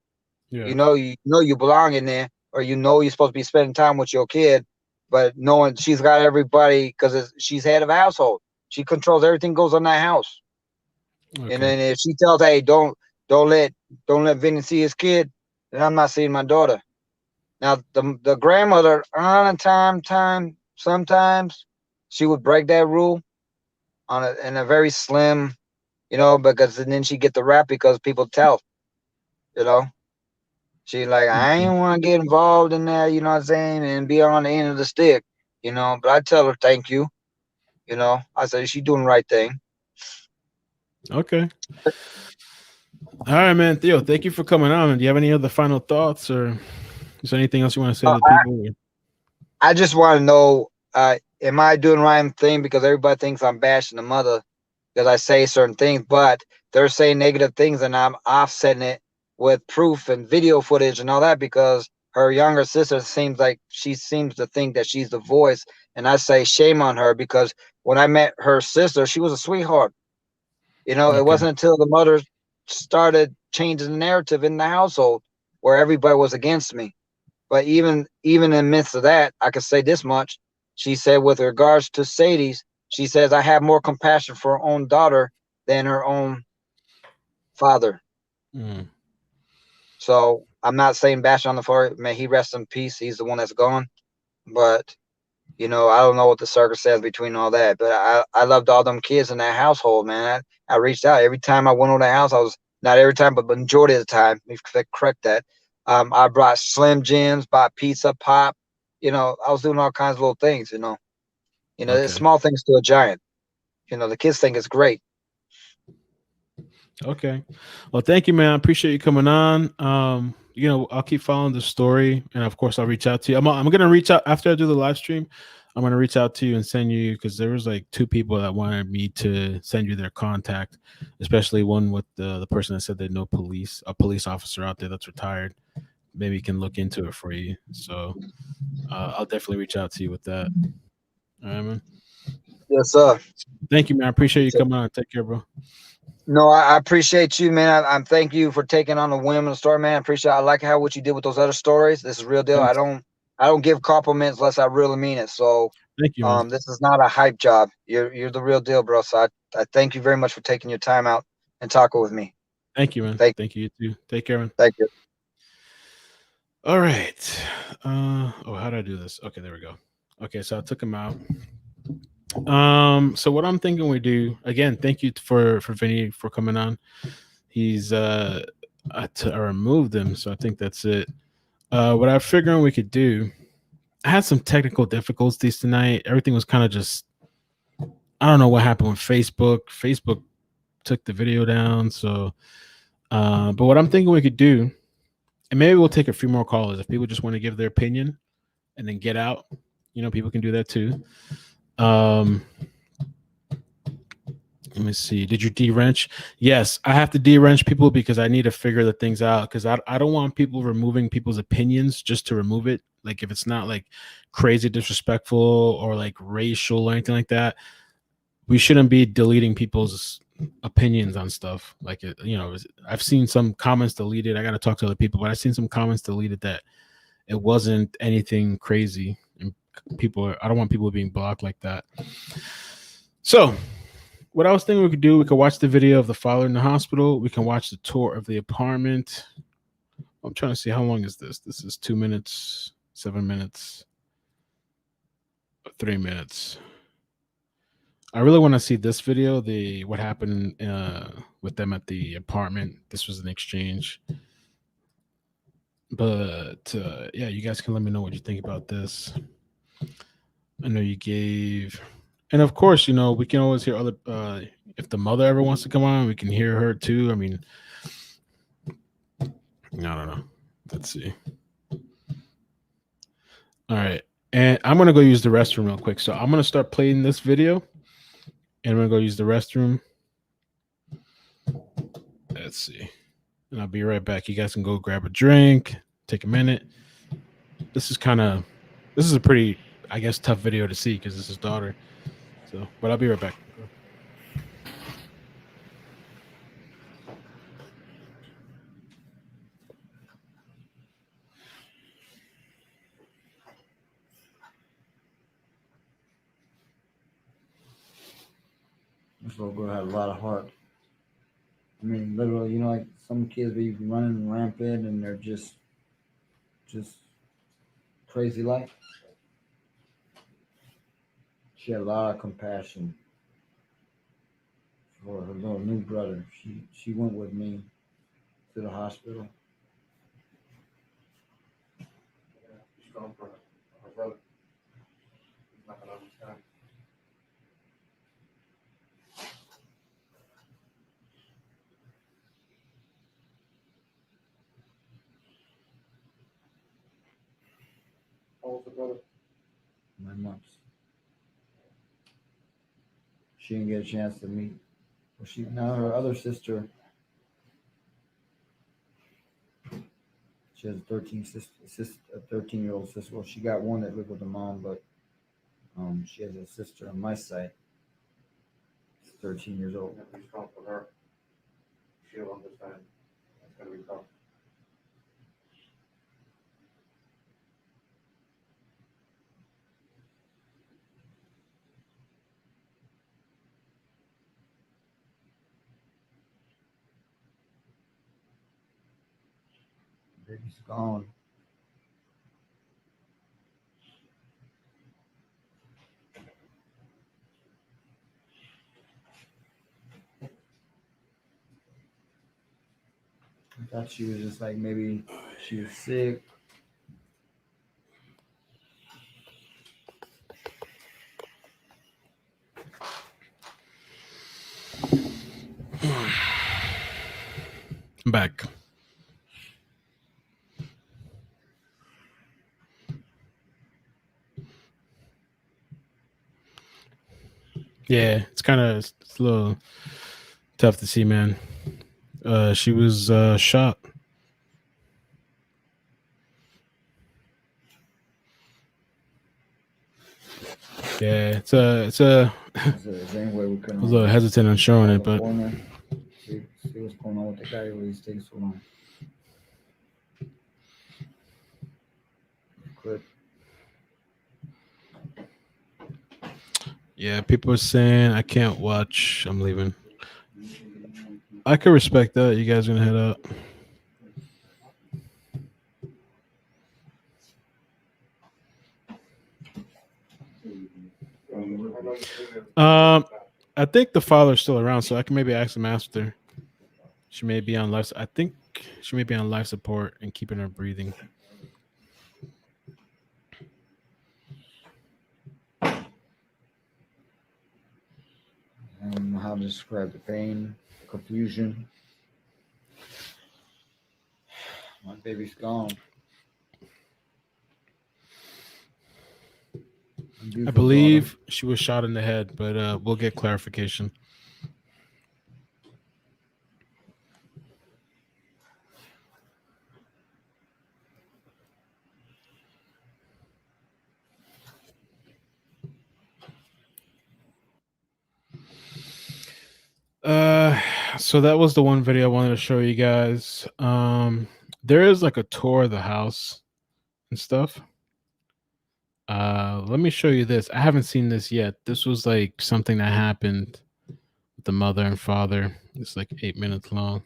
Yeah. You belong in there, or you're supposed to be spending time with your kid, but knowing she's got everybody because she's head of household. She controls everything goes on that house. Okay. And then if she tells, "Hey, don't let Vinny see his kid," then I'm not seeing my daughter. Now the grandmother on a time sometimes she would break that rule in a very slim, because then she get the rap because people tell, she like, I ain't want to get involved in that, you know what I'm saying, and be on the end of the stick, but I tell her thank you, I say she doing the right thing. Okay. All right, man. Theo, thank you for coming on. Do you have any other final thoughts or Is there anything else you want to say to the people? I just want to know, am I doing the right thing? Because everybody thinks I'm bashing the mother because I say certain things, but they're saying negative things, and I'm offsetting it with proof and video footage and all that because her younger sister seems like she seems to think that she's the voice, and I say shame on her because when I met her sister, she was a sweetheart. You know, it wasn't until the mother started changing the narrative in the household where everybody was against me. But even in the midst of that, I could say this much. She said, with regards to Sadie's, she says, I have more compassion for her own daughter than her own father. Mm. So I'm not saying bash on the forehead. May he rest in peace. He's the one that's gone. But, you know, I don't know what the circle says between all that. But I loved all them kids in that household, man. I reached out. Every time I went over the house, I was, not every time, but majority of the time, let me correct that. I brought Slim Jims, bought pizza, pop. You know, I was doing all kinds of little things, you know. You know, it's small things to a giant. You know, the kids think it's great. Okay. Well, thank you, man. I appreciate you coming on. You know, I'll keep following the story, and of course, I'll reach out to you. I'm gonna reach out after I do the live stream. I'm gonna reach out to you and send you because there was like 2 people that wanted me to send you their contact, especially one with the person that said they know a police officer out there that's retired. Maybe you can look into it for you. So I'll definitely reach out to you with that. All right, man. Yes, sir. Thank you, man. I appreciate you coming on. Take care, bro. No, I appreciate you, man. I'm thank you for taking on the women's story, man. I appreciate. I like how what you did with those other stories. This is real deal. Thanks. I don't give compliments unless I really mean it. So, thank you, man. This is not a hype job. You're the real deal, bro. So I thank you very much for taking your time out and talking with me. Thank you, man. Thank you, you too. Take care, man. Thank you. All right. How do I do this? Okay, there we go. Okay, so I took him out. So what I'm thinking we do again, thank you for Vinny for coming on. He's I removed him, so I think that's it. What I figured we could do, I had some technical difficulties tonight. Everything was kind of just, I don't know what happened with Facebook. Facebook took the video down, so but what I'm thinking we could do, and maybe we'll take a few more callers if people just want to give their opinion and then get out. You know, people can do that too. Let me see. Did you de-wrench? Yes, I have to de-wrench people because I need to figure the things out because I don't want people removing people's opinions just to remove it. Like if it's not like crazy disrespectful or like racial or anything like that, we shouldn't be deleting people's opinions on stuff. Like, you know, I've seen some comments deleted. I got to talk to other people, but I've seen some comments deleted that it wasn't anything crazy. And I don't want people being blocked like that. So what I was thinking we could do, we could watch the video of the father in the hospital. We can watch the tour of the apartment. I'm trying to see how long is this. This is 2 minutes, 7 minutes, 3 minutes. I really want to see this video, what happened with them at the apartment. This was an exchange. But yeah, you guys can let me know what you think about this. I know you gave, and of course, you know, we can always hear other. If the mother ever wants to come on, we can hear her too. I mean, I don't know. Let's see. All right, and I'm gonna go use the restroom real quick. So I'm gonna start playing this video, and I'm gonna go use the restroom. Let's see, and I'll be right back. You guys can go grab a drink, take a minute. This is a pretty, I guess, tough video to see because this is his daughter. So, but I'll be right back. This little girl had a lot of heart. I mean, literally, you know, like some kids be running rampant and they're just crazy like. She had a lot of compassion for her little new brother. She went with me to the hospital. She's going for her brother. He's not gonna understand. old's the brother? 9 months. She didn't get a chance to meet. Well, now her other sister. She has a 13-year-old sister. Well, she got one that lived with her mom, but she has a sister on my side. She's 13 years old. Please call for her. She'll understand. It's gonna be tough. Baby's gone. I thought she was just like maybe she was sick. I'm back. Yeah, it's a little tough to see, man. She was shot. Yeah, it's a Is there any way we can? I was a little hesitant on showing it, but see what's going on with the guy who is taking so long. Clip. yeah, people are saying I can't watch. I'm leaving. I can respect that. You guys gonna head out? I think the father's still around, so I can maybe ask him after. She may be on life. I think she may be on life support and keeping her breathing. I don't know how to describe the pain, the confusion. My baby's gone. I believe she was shot in the head, but we'll get clarification. So that was the one video I wanted to show you guys. There is like a tour of the house and stuff. Let me show you this. I haven't seen this yet. This was like something that happened with the mother and father. It's like 8 minutes long.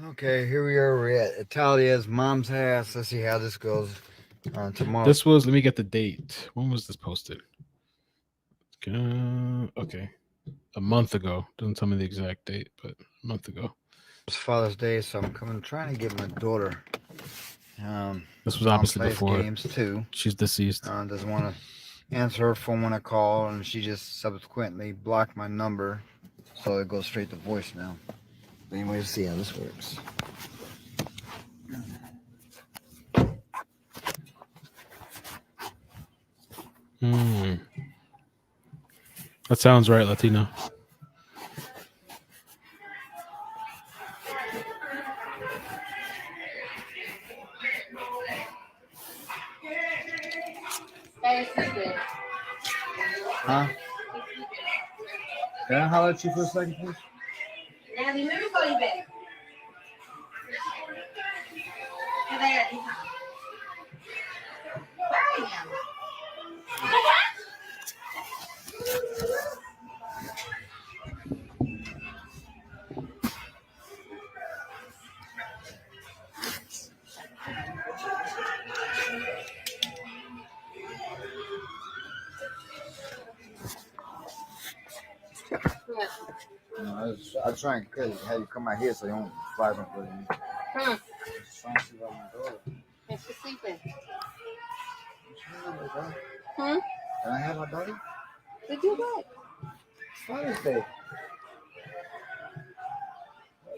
Okay, here we are. We're at Italia's mom's house. Let's see how this goes tomorrow. This was, let me get the date. When was this posted? Okay. A month ago. Doesn't tell me the exact date, but a month ago. It's Father's Day, so I'm trying to get my daughter. This was obviously before games too. She's deceased. Doesn't want to answer her phone when I call, and she just subsequently blocked my number, so it goes straight to voicemail. But anyway, let's see how this works. That sounds right, Latino. Huh? Can I holler at you for a second, please? I was trying to have you come out here so you don't vibe up with me. Just trying to see about my daughter. It's just sleeping. Can I have my daughter? Did you what? Father's Day.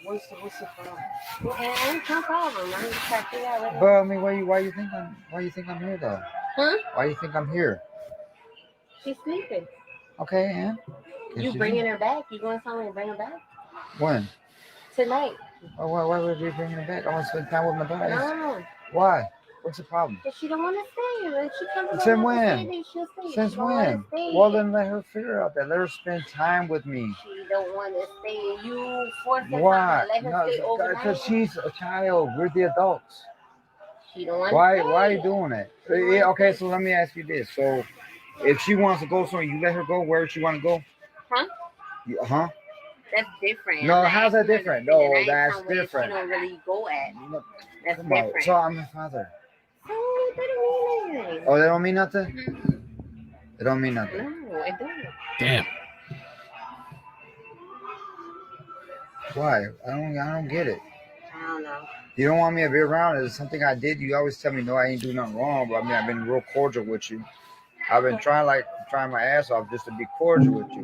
What's the problem? Well, no problem. I'm just trying to figure out what. But I mean, why you think I'm here though? Huh? Why do you think I'm here? She's sleeping. Okay, and? You bringing her back? You going somewhere and bring her back? When? Tonight. Oh, why would we bring her back? I want to spend time with my daughter. No. Why? What's the problem? But she don't want to stay. When she comes back, Since when? she'll stay. Since she don't when? wanna stay. Well, then let her figure out that. Let her spend time with me. She don't want to stay. You force her. Why? Let her stay overnight. Because she's a child. We're the adults. She don't want Why? to stay. Why are you doing that? Okay, so let me ask you this. So, if she wants to go somewhere, you let her go where she want to go? Huh? Huh? That's different. No, Like, how's that different? No, that's different. She don't really go at. That's Come on. different. So I'm her father. So that don't mean anything. Oh, they don't mean nothing? Mm-hmm. It don't mean nothing. No, it don't. Damn. Why? I don't get it. I don't know. You don't want me to be around. It's something I did. You always tell me, no, I ain't do nothing wrong. But I mean, I've been real cordial with you. I've been trying my ass off just to be cordial with you.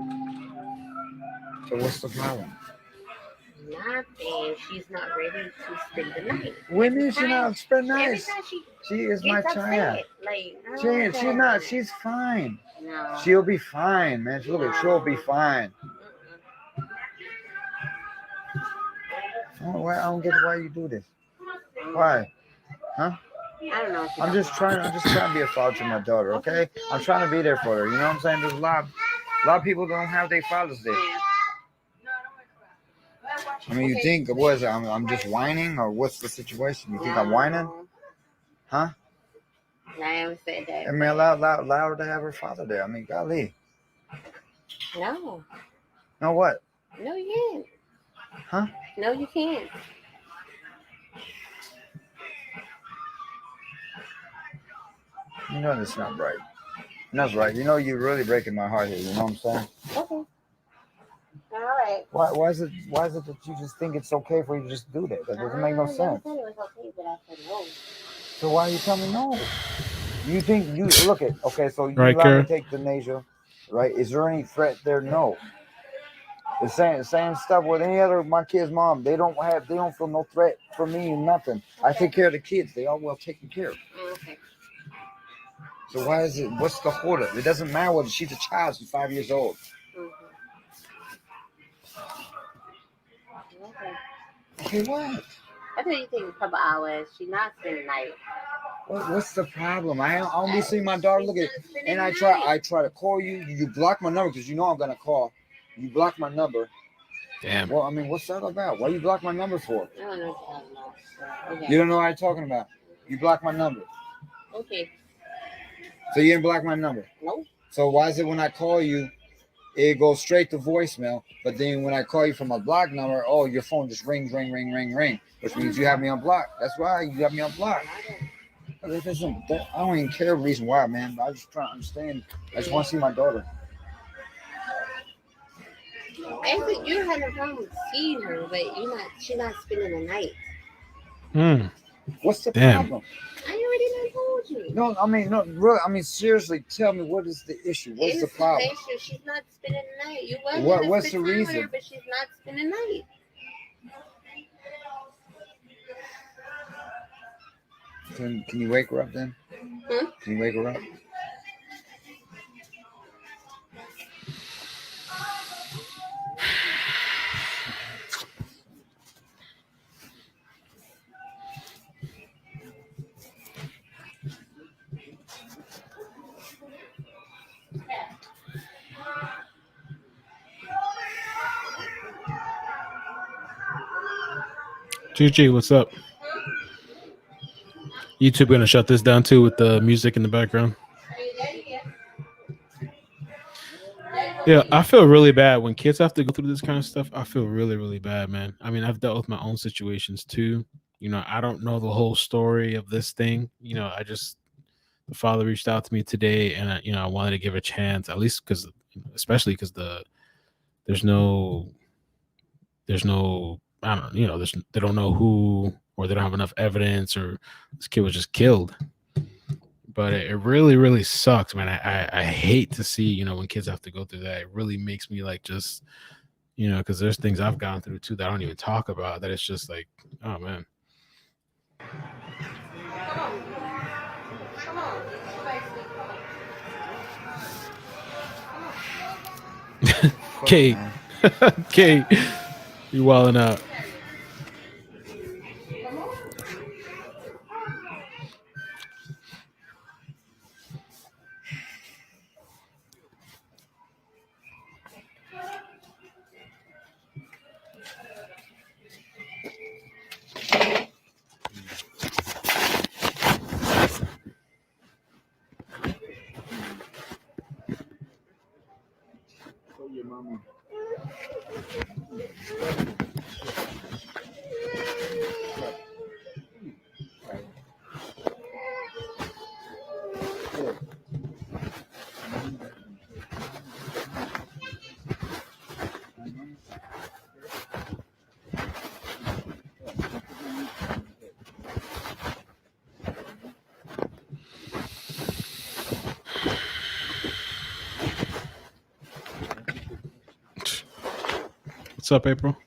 So what's the problem? Nothing. She's not ready to spend the night. When is she not spend night? She is my gets child. upset. Like, She's not. She's fine. No. She'll be fine, man. Look, she'll be fine. Oh, I don't get why you do this. Why? Huh? I don't know. I'm just trying to be a father to my daughter, okay? I'm trying to be there for her. You know what I'm saying? There's a lot of people don't have their Father's Day. I mean, you think, what is it? I'm just whining, or what's the situation? You think I'm whining? Huh? I haven't said that. I mean, allow her to have her father there. I mean, golly. No. No what? No, you can't. Huh? No, you can't. You know that's not right. That's right. You know you're really breaking my heart here. You know what I'm saying? Okay. All right. Why is it that you just think it's okay for you to just do that? That doesn't make no sense. I said it was okay, but I said no. So why you tell me no? You think you look at okay? So you Right, let me Kara? take the Denasia, right? Is there any threat there? No. The same stuff with any other my kid's mom. They don't feel no threat for me, nothing. Okay. I take care of the kids. They all well taken care of. Okay. So why is it? What's the hold up? It doesn't matter whether she's a child. She's 5 years old. Okay, what? I think you take a couple hours. She's not spending the night. What's the problem? I only see my daughter look at, and I try to call you. You block my number because you know I'm gonna call. You block my number. Damn. Well, I mean, what's that about? Why you block my number for? I don't know what you're talking about. Okay. You don't know what I'm talking about. You block my number. Okay. So you didn't block my number. Nope. So why is it when I call you, it goes straight to voicemail, but then when I call you from a block number, oh, your phone just rings, which means you have me on block. That's why you have me on block. I don't even care the reason why, man. But I just trying to understand. I just want to see my daughter. Actually, you're having a problem seeing her, but she's not spending the night. What's the problem? I already told you. No, I mean, no, really. I mean, seriously, tell me what is the issue? What's the problem? She's not spending the night. You What's the reason? With her, but she's not spending the night. Can you wake her up then? Can you wake her up? GG, what's up? YouTube gonna shut this down too with the music in the background. Yeah, I feel really bad when kids have to go through this kind of stuff. I feel really, really bad, man. I mean, I've dealt with my own situations too. You know, I don't know the whole story of this thing. You know, the father reached out to me today, and I wanted to give a chance, at least especially because there's no, I don't know, they don't know who, or they don't have enough evidence, or this kid was just killed. But it really, really sucks, man. I hate to see, when kids have to go through that. It really makes me like just, because there's things I've gone through too that I don't even talk about, that it's just like, oh man. Come on. Kate. Kate, you wilding out. What's up, April?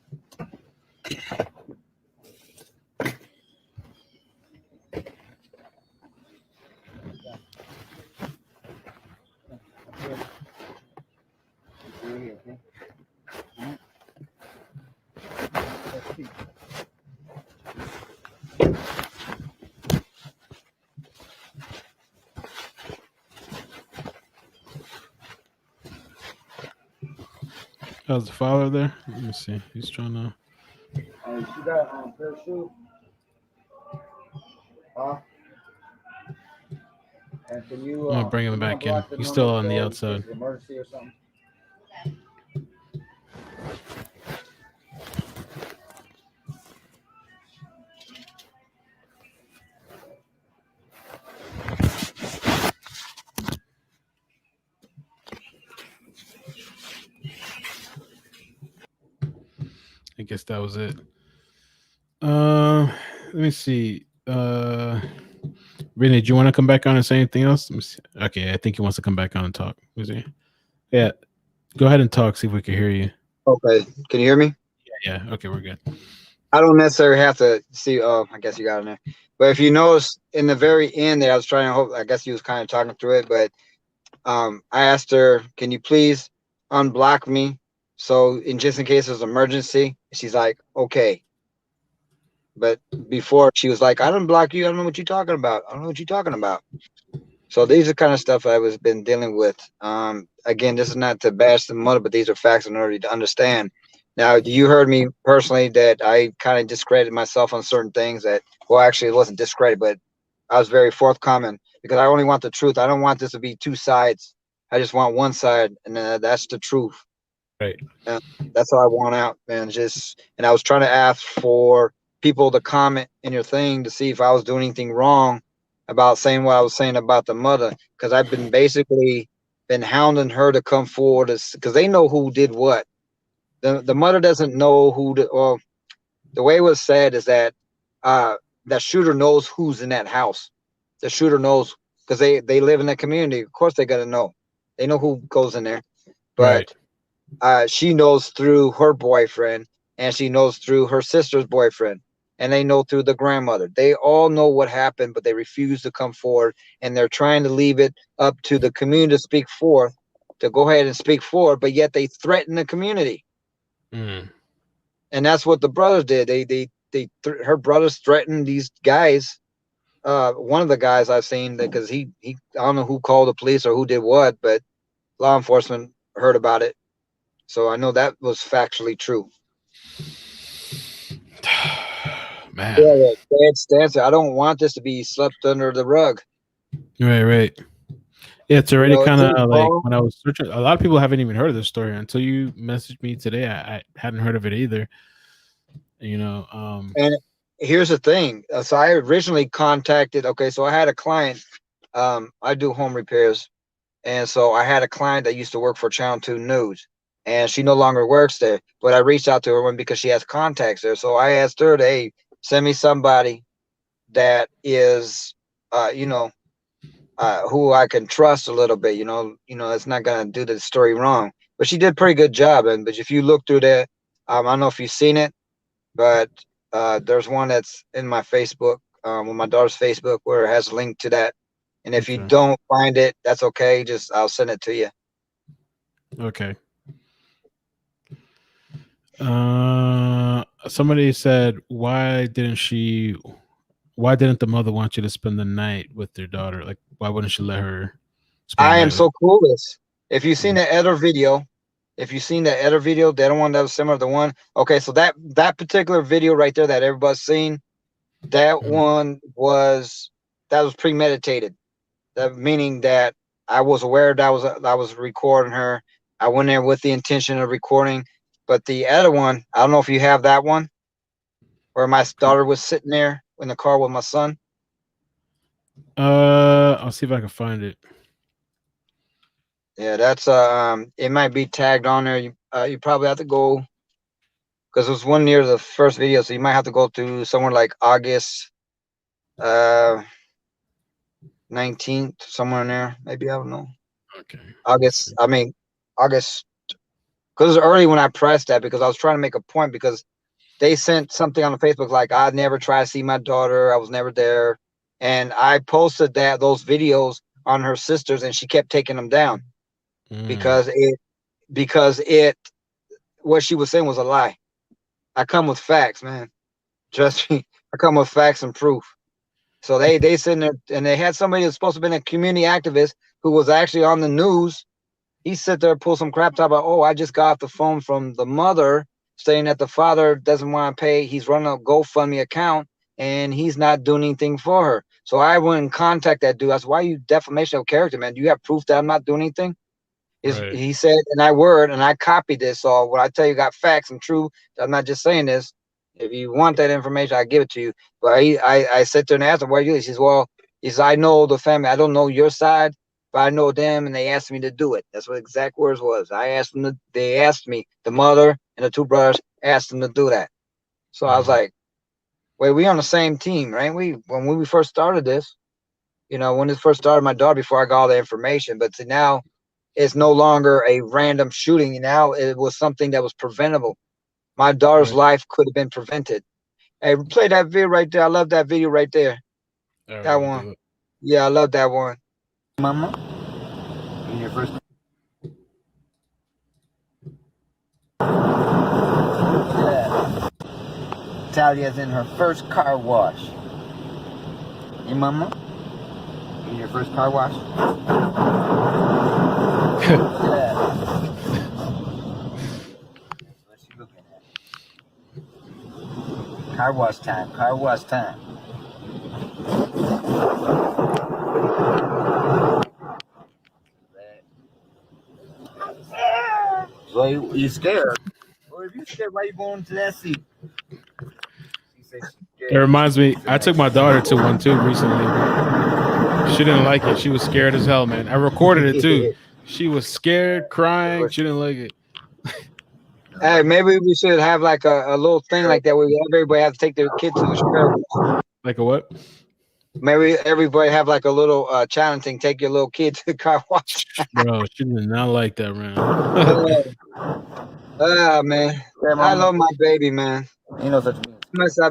How's the father there? Let me see. He's trying to. You got parachute? Huh? And can you? I'm gonna bring him back in. He's still on the outside. Emergency or something. I guess that was it. Let me see. Renee, do you want to come back on and say anything else? Let me see. Okay, I think he wants to come back on and talk. Was he? Yeah. Go ahead and talk. See if we can hear you. Okay, can you hear me? Yeah. Okay, we're good. I don't necessarily have to see. Oh, I guess you got it there. But if you notice in the very end there, I was trying to hope. I guess he was kind of talking through it, but I asked her, "Can you please unblock me?" So, just in case there's an emergency, she's like, "Okay." But before she was like, "I don't block you. I don't know what you're talking about. I don't know what you're talking about." So these are kind of stuff I was been dealing with. Again, this is not to bash the mother, but these are facts in order to understand. Now, you heard me personally that I kind of discredited myself on certain things that, well, actually it wasn't discredit, but I was very forthcoming because I only want the truth. I don't want this to be two sides. I just want one side, and that's the truth. Right. That's all I want out, man. And I was trying to ask for people to comment in your thing to see if I was doing anything wrong about saying what I was saying about the mother, because I've been basically been hounding her to come forward because they know who did what. The mother doesn't know who did. Well, the way it was said is that that shooter knows who's in that house. The shooter knows because they live in that community. Of course, they gotta know. They know who goes in there, but. Right. She knows through her boyfriend, and she knows through her sister's boyfriend, and they know through the grandmother. They all know what happened, but they refuse to come forward, and they're trying to leave it up to the community to speak forth, to go ahead and speak forward, but yet they threaten the community. Mm. And that's what the brothers did. Her brothers threatened these guys. One of the guys I've seen, because I don't know who called the police or who did what, but law enforcement heard about it. So I know that was factually true. Man. Yeah, bad stance. I don't want this to be swept under the rug. Right. Yeah, it's already kind of like wrong. when I was searching. A lot of people haven't even heard of this story until you messaged me today. I hadn't heard of it either. And here's the thing. So I originally contacted. Okay, so I had a client. I do home repairs, and so I had a client that used to work for Channel 2 News, and she no longer works there. But I reached out to her because she has contacts there. So I asked her to, hey, send me somebody that is, who I can trust a little bit. It's not gonna do the story wrong. But she did a pretty good job. But if you look through that, I don't know if you've seen it, but there's one that's in my Facebook, with my daughter's Facebook, where it has a link to that. And if you don't find it, that's okay. I'll send it to you. Okay. Somebody said, why didn't the mother want you to spend the night with their daughter? Like, why wouldn't she let her spend I the am night with so clueless. If you've seen the other video, the other one that was similar to the one. Okay, so that particular video right there that everybody's seen, that one was premeditated. That meaning that I was aware that I was recording her. I went there with the intention of recording. But the other one, I don't know if you have that one, where my daughter was sitting there in the car with my son. I'll see if I can find it. Yeah, that's it might be tagged on there. You probably have to go, because it was one near the first video, so you might have to go to somewhere like August 19th, somewhere in there. Maybe, I don't know. Okay. August, because it was early when I pressed that, because I was trying to make a point, because they sent something on the Facebook like, I never tried to see my daughter, I was never there. And I posted those videos on her sisters, and she kept taking them down because what she was saying was a lie. I come with facts, man. Trust me, I come with facts and proof. So they sitting there, and they had somebody that's supposed to have been a community activist who was actually on the news. He sit there, pull some crap talk about, oh, I just got off the phone from the mother saying that the father doesn't want to pay. He's running a GoFundMe account and he's not doing anything for her. So I went and contact that dude. I said, why are you defamation of character, man? Do you have proof that I'm not doing anything? Right. He said, and I copied this. So when I tell you got facts and true, I'm not just saying this. If you want that information, I give it to you. But I sit there and asked him, where are you? He says, well, I know the family. I don't know your side, but I know them, and they asked me to do it. That's what exact words was. They asked me, the mother and the two brothers asked them to do that. So I was like, wait, we on the same team, right? When we first started this, when this first started, my daughter, before I got all the information, but see, now it's no longer a random shooting. Now it was something that was preventable. My daughter's life could have been prevented. Hey, play that video right there. I love that video right there. That one. Yeah, I love that one. Mama, in your first. Yeah. Italia's in her first car wash. Hey, Mama, in your first car wash. Yeah. What's she looking at? Car wash time. Car wash time. So you scared? Well, if you scared, why you going to that seat? It reminds me, I took my daughter to one too recently. She didn't like it. She was scared as hell, man. I recorded it too. She was scared, crying. She didn't like it. Hey, maybe we should have like a little thing like that where everybody have to take their kid to the car. Like a what? Maybe everybody have like a little challenge thing. Take your little kid to the car wash. Bro, she did not like that, man. Man. I love my baby, man. You know such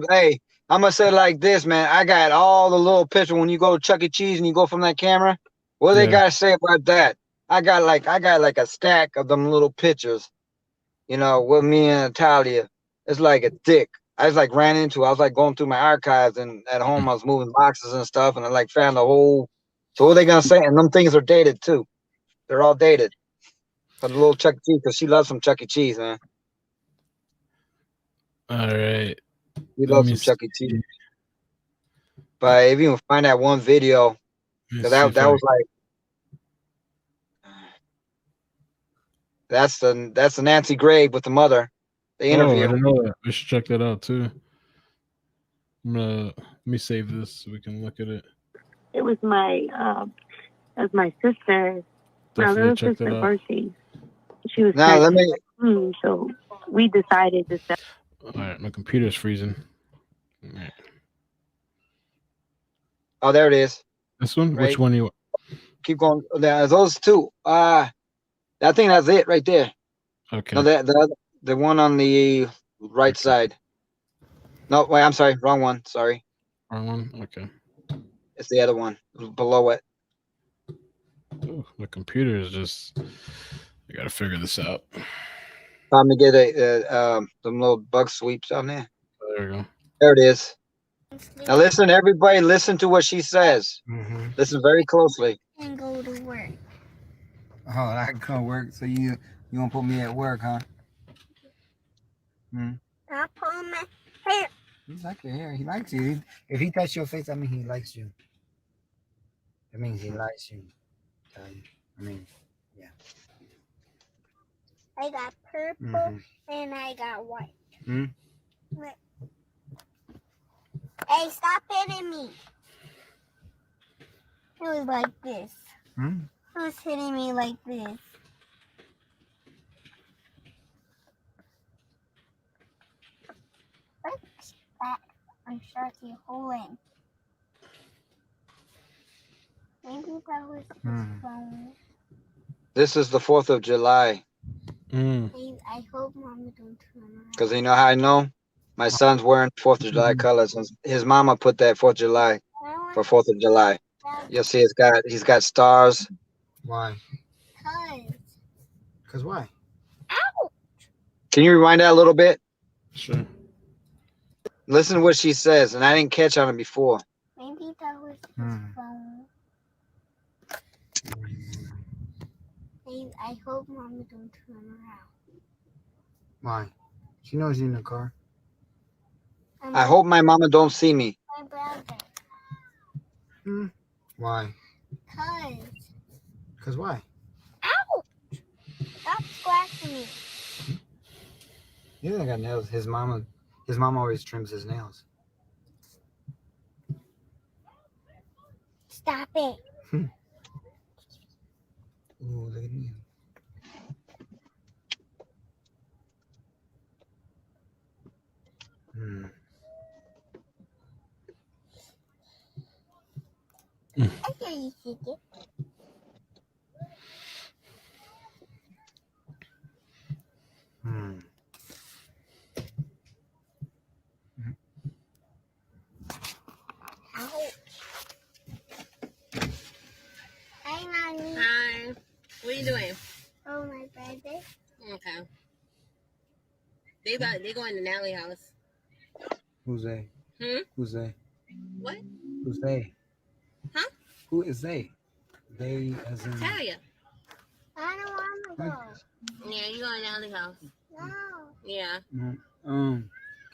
Hey, I'm gonna say it like this, man. I got all the little pictures when you go to Chuck E. Cheese and you go from that camera. What they gotta say about that? I got like a stack of them little pictures, with me and Italia. It's like a dick. I just like ran into. I was like going through my archives, and at home I was moving boxes and stuff, and I like found the whole. So what are they gonna say? And them things are dated too. They're all dated. For the little Chuck E. Cheese, because she loves some Chuck E. Cheese, man. All right. We love some Chuck E. Cheese. But if you can find that one video, because that was like, that's the Nancy Gregg with the mother. The interview. I didn't know that. We should check that out too. Let me save this so we can look at it. It was my sister's brother's sister's birthday. She was so we decided to sell. All right, my computer's freezing. All right. Oh, there it is. This one? Right. Which one you? Keep going. There's those two. I think that's it right there. Okay. No, the one on the right side. No, wait. I'm sorry. Wrong one. Sorry. Wrong one. Okay. It's the other one below it. Ooh, my computer is just. I gotta figure this out. Time to get some little bug sweeps on there. There we go. There it is. Now listen, everybody, listen to what she says. Mm-hmm. Listen very closely. And go to work. Oh, I can go work. So you gonna put me at work, huh? I'll pull my hair. He likes your hair. He likes you. If he touches your face, I mean he likes you. That means he likes you. Tell you. I mean, yeah. I got purple and I got white. Look. Hey, stop hitting me. It was like this. It was hitting me like this. What's that? I'm Sharky Holen. Maybe that was his phone. This is the 4th of July. I hope Mama don't turn around. Because you know how I know? My son's wearing 4th of July colors. His mama put that 4th of July for 4th of July. You'll see he's got stars. Why? Cause why? Ow! Can you rewind that a little bit? Sure. Listen to what she says, and I didn't catch on it before. Maybe that was his phone. I hope Mama don't turn around. Why? She knows you're in the car. I hope my mama don't see me. My brother. Why? Cause why? Ow! Stop scratching me. He doesn't got nails. His mama always trims his nails. Stop it. Ooh, look at me. Okay, you see it. Hi, Mommy. Hi. What are you doing? Oh, my brother. Okay. They going to Nally house. Who's they? Who's they? What? Who's they? Huh? Who is they? They as in. Italia. I don't want to go. Yeah, you going to Nally house. No. Yeah.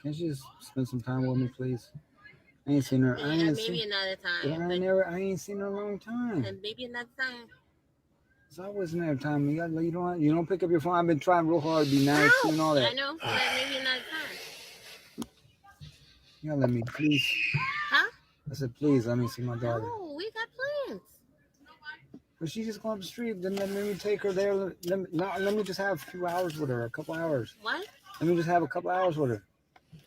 Can't you just spend some time with me, please? I ain't seen her. Maybe another time. I ain't seen her in a long time. And maybe another time. It's always another time. You don't pick up your phone. I've been trying real hard to be nice to you and all that. I know, but maybe another time. You gotta let me, please. Huh? I said, please, let me see my daughter. No, we got plans. But she's just going up the street. Then let me take her there. Let me just have a few hours with her, a couple hours. What? Let me just have a couple hours with her.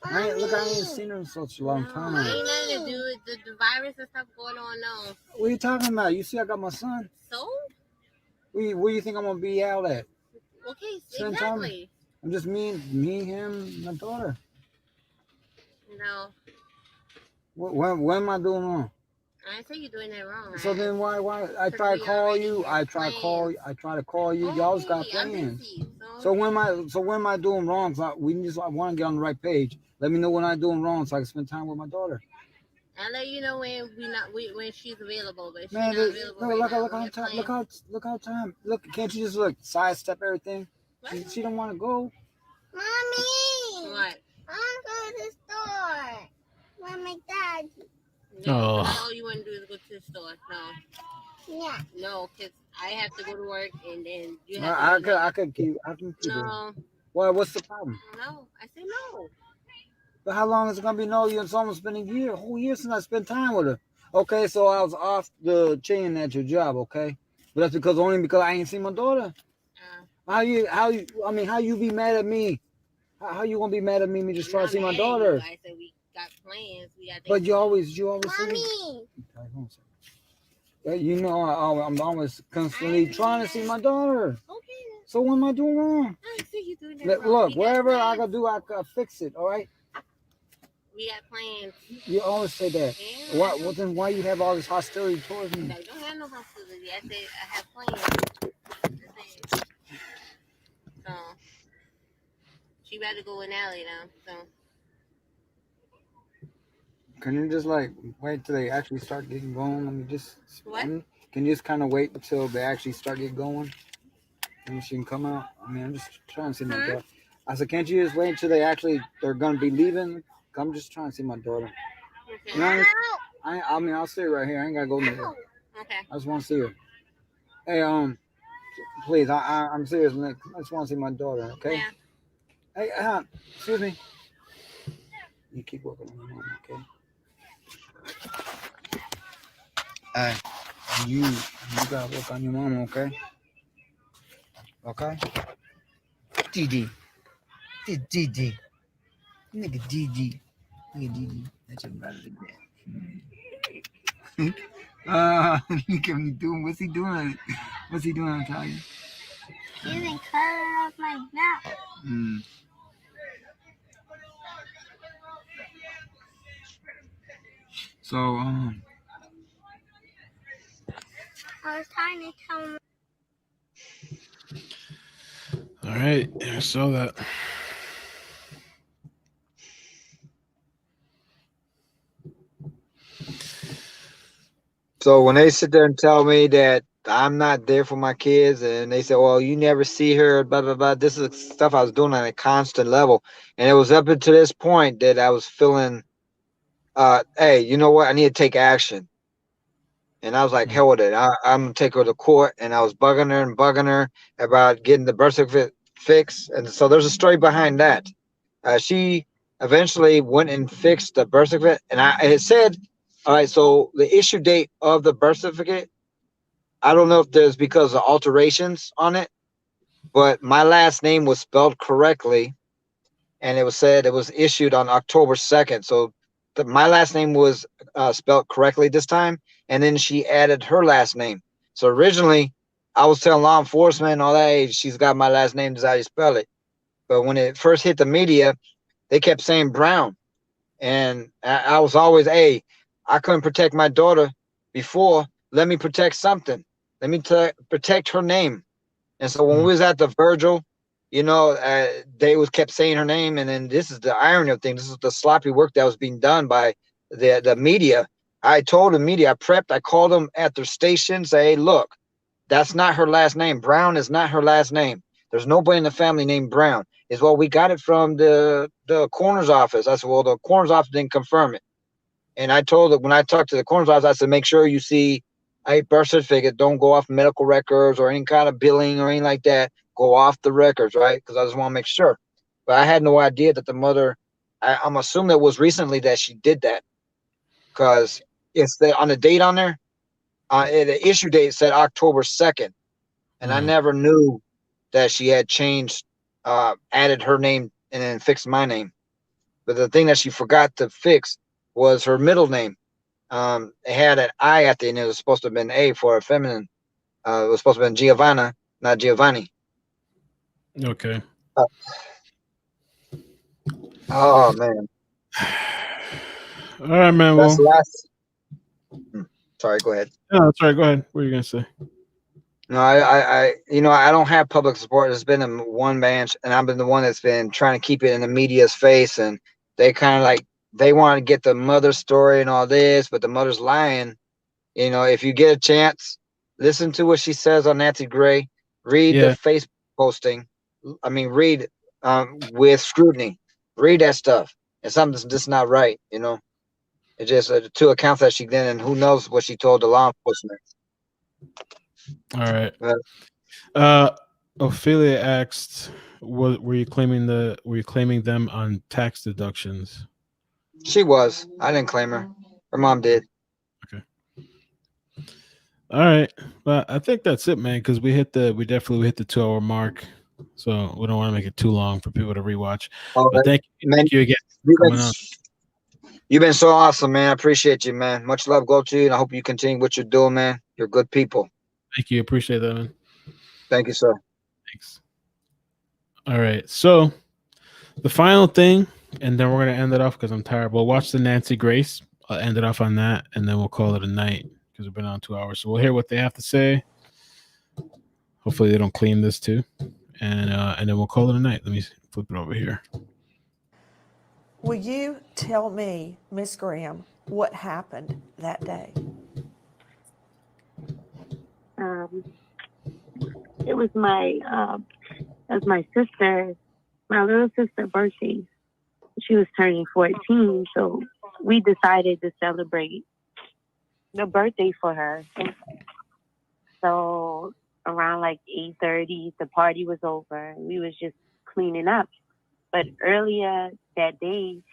I ain't seen her in such a long time. Ain't nothing to do with the virus and stuff going on now. What are you talking about? You see, I got my son. So? Where do you think I'm gonna be out at? Okay, Spend exactly. Time? I'm just me, him, my daughter. No. What am I doing wrong? I didn't say you're doing that wrong. So then why? I try to call you. I try to call you. Y'all just got plans. So when am I doing wrong? So I want to get on the right page. Let me know when I'm doing wrong so I can spend time with my daughter. I'll let you know when when she's available. But she's Man, not available look how time. Look, can't you just sidestep everything? She don't want to go. Mommy. What? I want to go to the store. With my dad. No, all you want to do is go to the store. No. Yeah. No, because I have to go to work and then you have I can keep No. it. What's the problem? No, I said no. But how long is it gonna be? No, it's almost been a whole year since I spent time with her. Okay, so I was off the chain at your job, okay? But that's only because I ain't seen my daughter. How you be mad at me? How you gonna be mad at me? Me just trying to see my daughter. I said we got plans. We got. But you always Mommy. You know, I'm always constantly trying to see my daughter. Okay. So what am I doing wrong? I see you doing that wrong. Look, wherever I gotta do, I gotta fix it. All right. We got plans. You always say that. Yeah, Well, then why you have all this hostility towards me? I don't have no hostility. I said I have plans. So She about to go in alley now. So. Can you just like wait till they actually start getting going? Let me just. What? Can you just kind of wait until they actually start getting going? And she can come out. I mean, I'm just trying to see my daughter. I said, can't you just wait until they're gonna be leaving? I'm just trying to see my daughter. Okay. You know, I mean, I'll stay right here. I ain't gotta go nowhere. Okay. I just want to see her. Hey, please, I'm serious, Nick. I just want to see my daughter. Okay. Yeah. Hey, excuse me. You keep working on your mom, okay? Hey, you gotta work on your mom, okay? Okay? DD. DD. Nigga DD. Nigga DD. That's your brother again. Look at me doing. What's he doing? What's he doing, Italia? He's been cutting off my mouth. So, I was trying to tell him. All right, I saw that. So when they sit there and tell me that I'm not there for my kids, and they say, "Well, you never see her," blah blah blah. This is stuff I was doing on a constant level, and it was up until this point that I was feeling, hey, you know what? I need to take action. And I was like, hell with it. I'm gonna take her to court. And I was bugging her about getting the birth certificate fixed. And so there's a story behind that. She eventually went and fixed the birth certificate, and it said, all right, so the issue date of the birth certificate, I don't know if there's because of alterations on it, but my last name was spelled correctly, and it was said it was issued on October 2nd. So my last name was spelled correctly this time, and then she added her last name. So originally, I was telling law enforcement and all that, hey, she's got my last name, this is how you spell it. But when it first hit the media, they kept saying Brown. And I was always, hey, I couldn't protect my daughter before. Let me protect something. Let me protect her name. And so when we was at the Virgil, you know, they kept saying her name. And then this is the irony of things. This is the sloppy work that was being done by the media. I told the media, I prepped, I called them at their station, say, hey, look, that's not her last name. Brown is not her last name. There's nobody in the family named Brown. Is well, we got it from the coroner's office. I said, well, the coroner's office didn't confirm it. And I told them, when I talked to the coroner's office, I said, make sure you see a birth certificate. Don't go off medical records or any kind of billing or anything like that. Go off the records, right? Because I just want to make sure. But I had no idea that the mother, I'm assuming it was recently that she did that. Because it's on the date on there, the issue date said October 2nd. And I never knew that she had changed, added her name and then fixed my name. But the thing that she forgot to fix was her middle name. It had an I at the end. It was supposed to have been A for a feminine. It was supposed to have been Giovanna, not Giovanni. Okay. Oh man. All right, man. That's Well, last. Sorry, go ahead. No, that's right. Go ahead. What are you gonna say? No, I don't have public support. It's been in one branch, and I've been the one that's been trying to keep it in the media's face, and they kind of like they want to get the mother's story and all this, but the mother's lying. You know, if you get a chance, listen to what she says on Nancy Gray. Read the Facebook posting. I mean, read with scrutiny. Read that stuff. And something's just not right. You know, it's just two accounts that she did, and who knows what she told the law enforcement. All right. Ophelia asked, were you claiming them on tax deductions? She was. I didn't claim her. Her mom did. Okay. All right. Well, I think that's it, man, because we definitely hit the 2-hour mark. So we don't want to make it too long for people to rewatch. But thank you again for coming on. You've been so awesome, man. I appreciate you, man. Much love go to you, and I hope you continue what you're doing, man. You're good people. Thank you. Appreciate that, man. Thank you, sir. Thanks. All right. So the final thing, and then we're going to end it off because I'm tired. We'll watch the Nancy Grace. I'll end it off on that, and then we'll call it a night because we've been on 2 hours. So we'll hear what they have to say. Hopefully they don't clean this too. And then we'll call it a night. Let me flip it over here. Will you tell me, Miss Graham, what happened that day? It was my sister, my little sister birthday. She was turning 14, so we decided to celebrate the birthday for her. So around like 8:30, the party was over. We was just cleaning up. But earlier that day,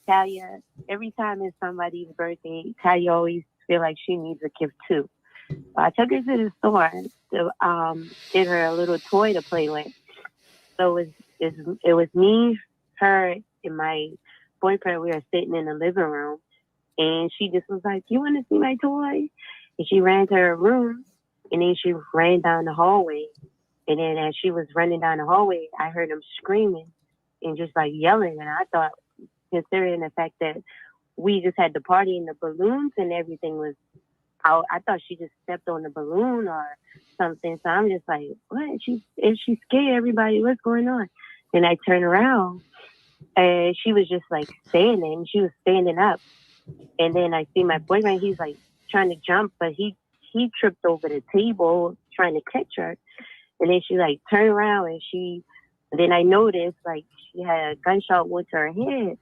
Talia, every time it's somebody's birthday, Talia always feel like she needs a gift too. So I took her to the store to get her a little toy to play with. So it was me, her, and my boyfriend. We were sitting in the living room, and she just was like, "You want to see my toy?" And she ran to her room, and then she ran down the hallway. And then as she was running down the hallway, I heard them screaming and just like yelling. And I thought, considering the fact that we just had the party and the balloons and everything was out, I thought she just stepped on the balloon or something. So I'm just like, what? Is she scared? Everybody, what's going on? And I turned around and she was just like standing. She was standing up. And then I see my boyfriend, he's like trying to jump, but he tripped over the table trying to catch her. And then she like turned around and then I noticed like she had a gunshot wound to her head.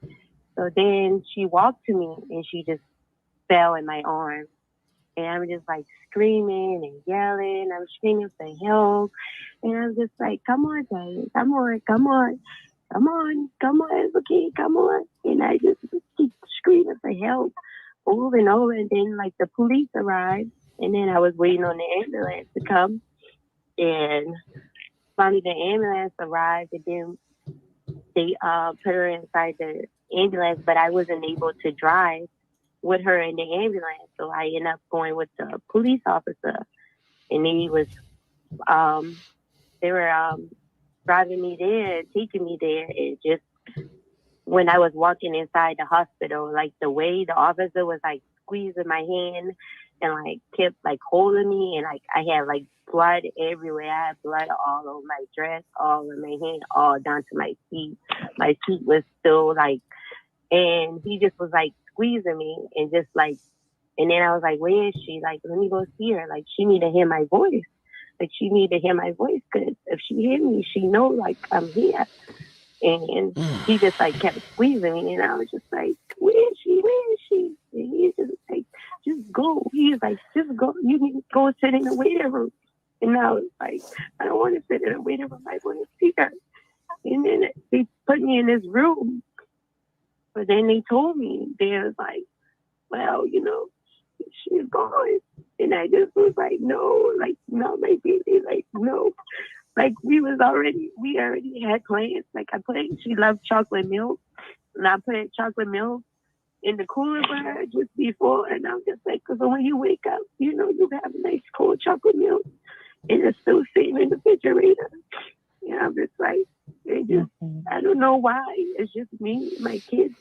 So then she walked to me and she just fell in my arms. And I'm just like screaming and yelling. I'm screaming for help. And I'm just like, come on, Daddy, come on, it's okay, come on. And I just keep screaming for help over and over. And then like the police arrived. And then I was waiting on the ambulance to come. And finally the ambulance arrived, and then they put her inside the ambulance, but I wasn't able to drive with her in the ambulance. So I ended up going with the police officer, and he was, they were driving me there, taking me there. And just when I was walking inside the hospital, like the way the officer was like squeezing my hand and like kept like holding me, and like I had like blood everywhere. I had blood all over my dress, all in my hand, all down to my feet. My feet was still like, and he just was like squeezing me and just like, and then I was like, where is she? Like, let me go see her. Like, she need to hear my voice. Like, she need to hear my voice, because if she hear me, she know like I'm here. And he just like kept squeezing me, and I was just like, where is she? Where is she? And he just like, just go. He was like, just go. You need to go sit in the waiting room. And I was like, I don't want to sit in the waiting room. I want to see her. And then they put me in this room. But then they told me, they was like, well, you know, she's gone. And I just was like, no, like, not my baby. Like, no. Like, we already had plans. Like, she loved chocolate milk. And I put chocolate milk in the cooler for her just before. And I'm just like, because when you wake up, you know, you have a nice cold chocolate milk. And it's still sitting in the refrigerator. And I'm just like, I don't know why. It's just me, my kids.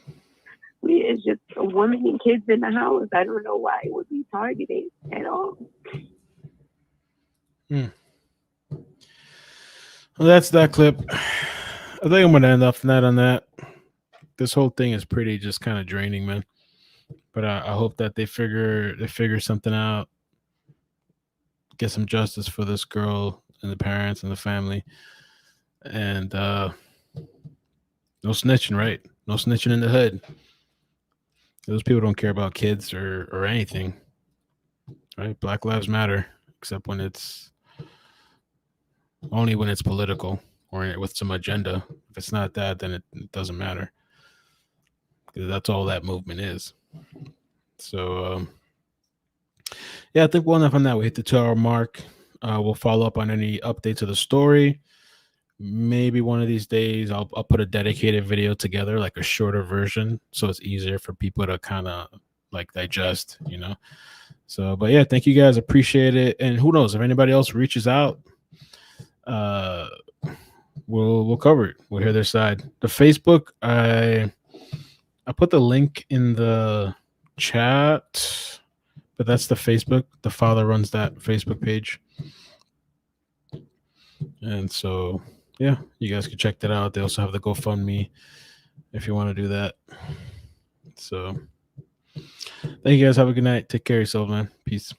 It's just a woman and kids in the house. I don't know why it would be targeted at all. Well, that's that clip. I think I'm gonna end off that on that. This whole thing is pretty just kind of draining, man. But I hope that they figure something out, get some justice for this girl and the parents and the family, and no snitching, right? No snitching in the hood. Those people don't care about kids or anything, right? Black Lives Matter, except when it's only when it's political or with some agenda. If it's not that, then it doesn't matter, because that's all that movement is. So, yeah, I think we'll enough on that. We hit the 2-hour mark. We'll follow up on any updates of the story. Maybe one of these days I'll put a dedicated video together, like a shorter version, so it's easier for people to kind of like digest, you know. So, but yeah, thank you guys, appreciate it. And who knows, if anybody else reaches out, we'll cover it. We'll hear their side. The Facebook, I put the link in the chat, but that's the Facebook. The father runs that Facebook page, and so yeah, you guys can check that out. They also have the GoFundMe if you want to do that. So thank you guys. Have a good night. Take care of yourself, man. Peace.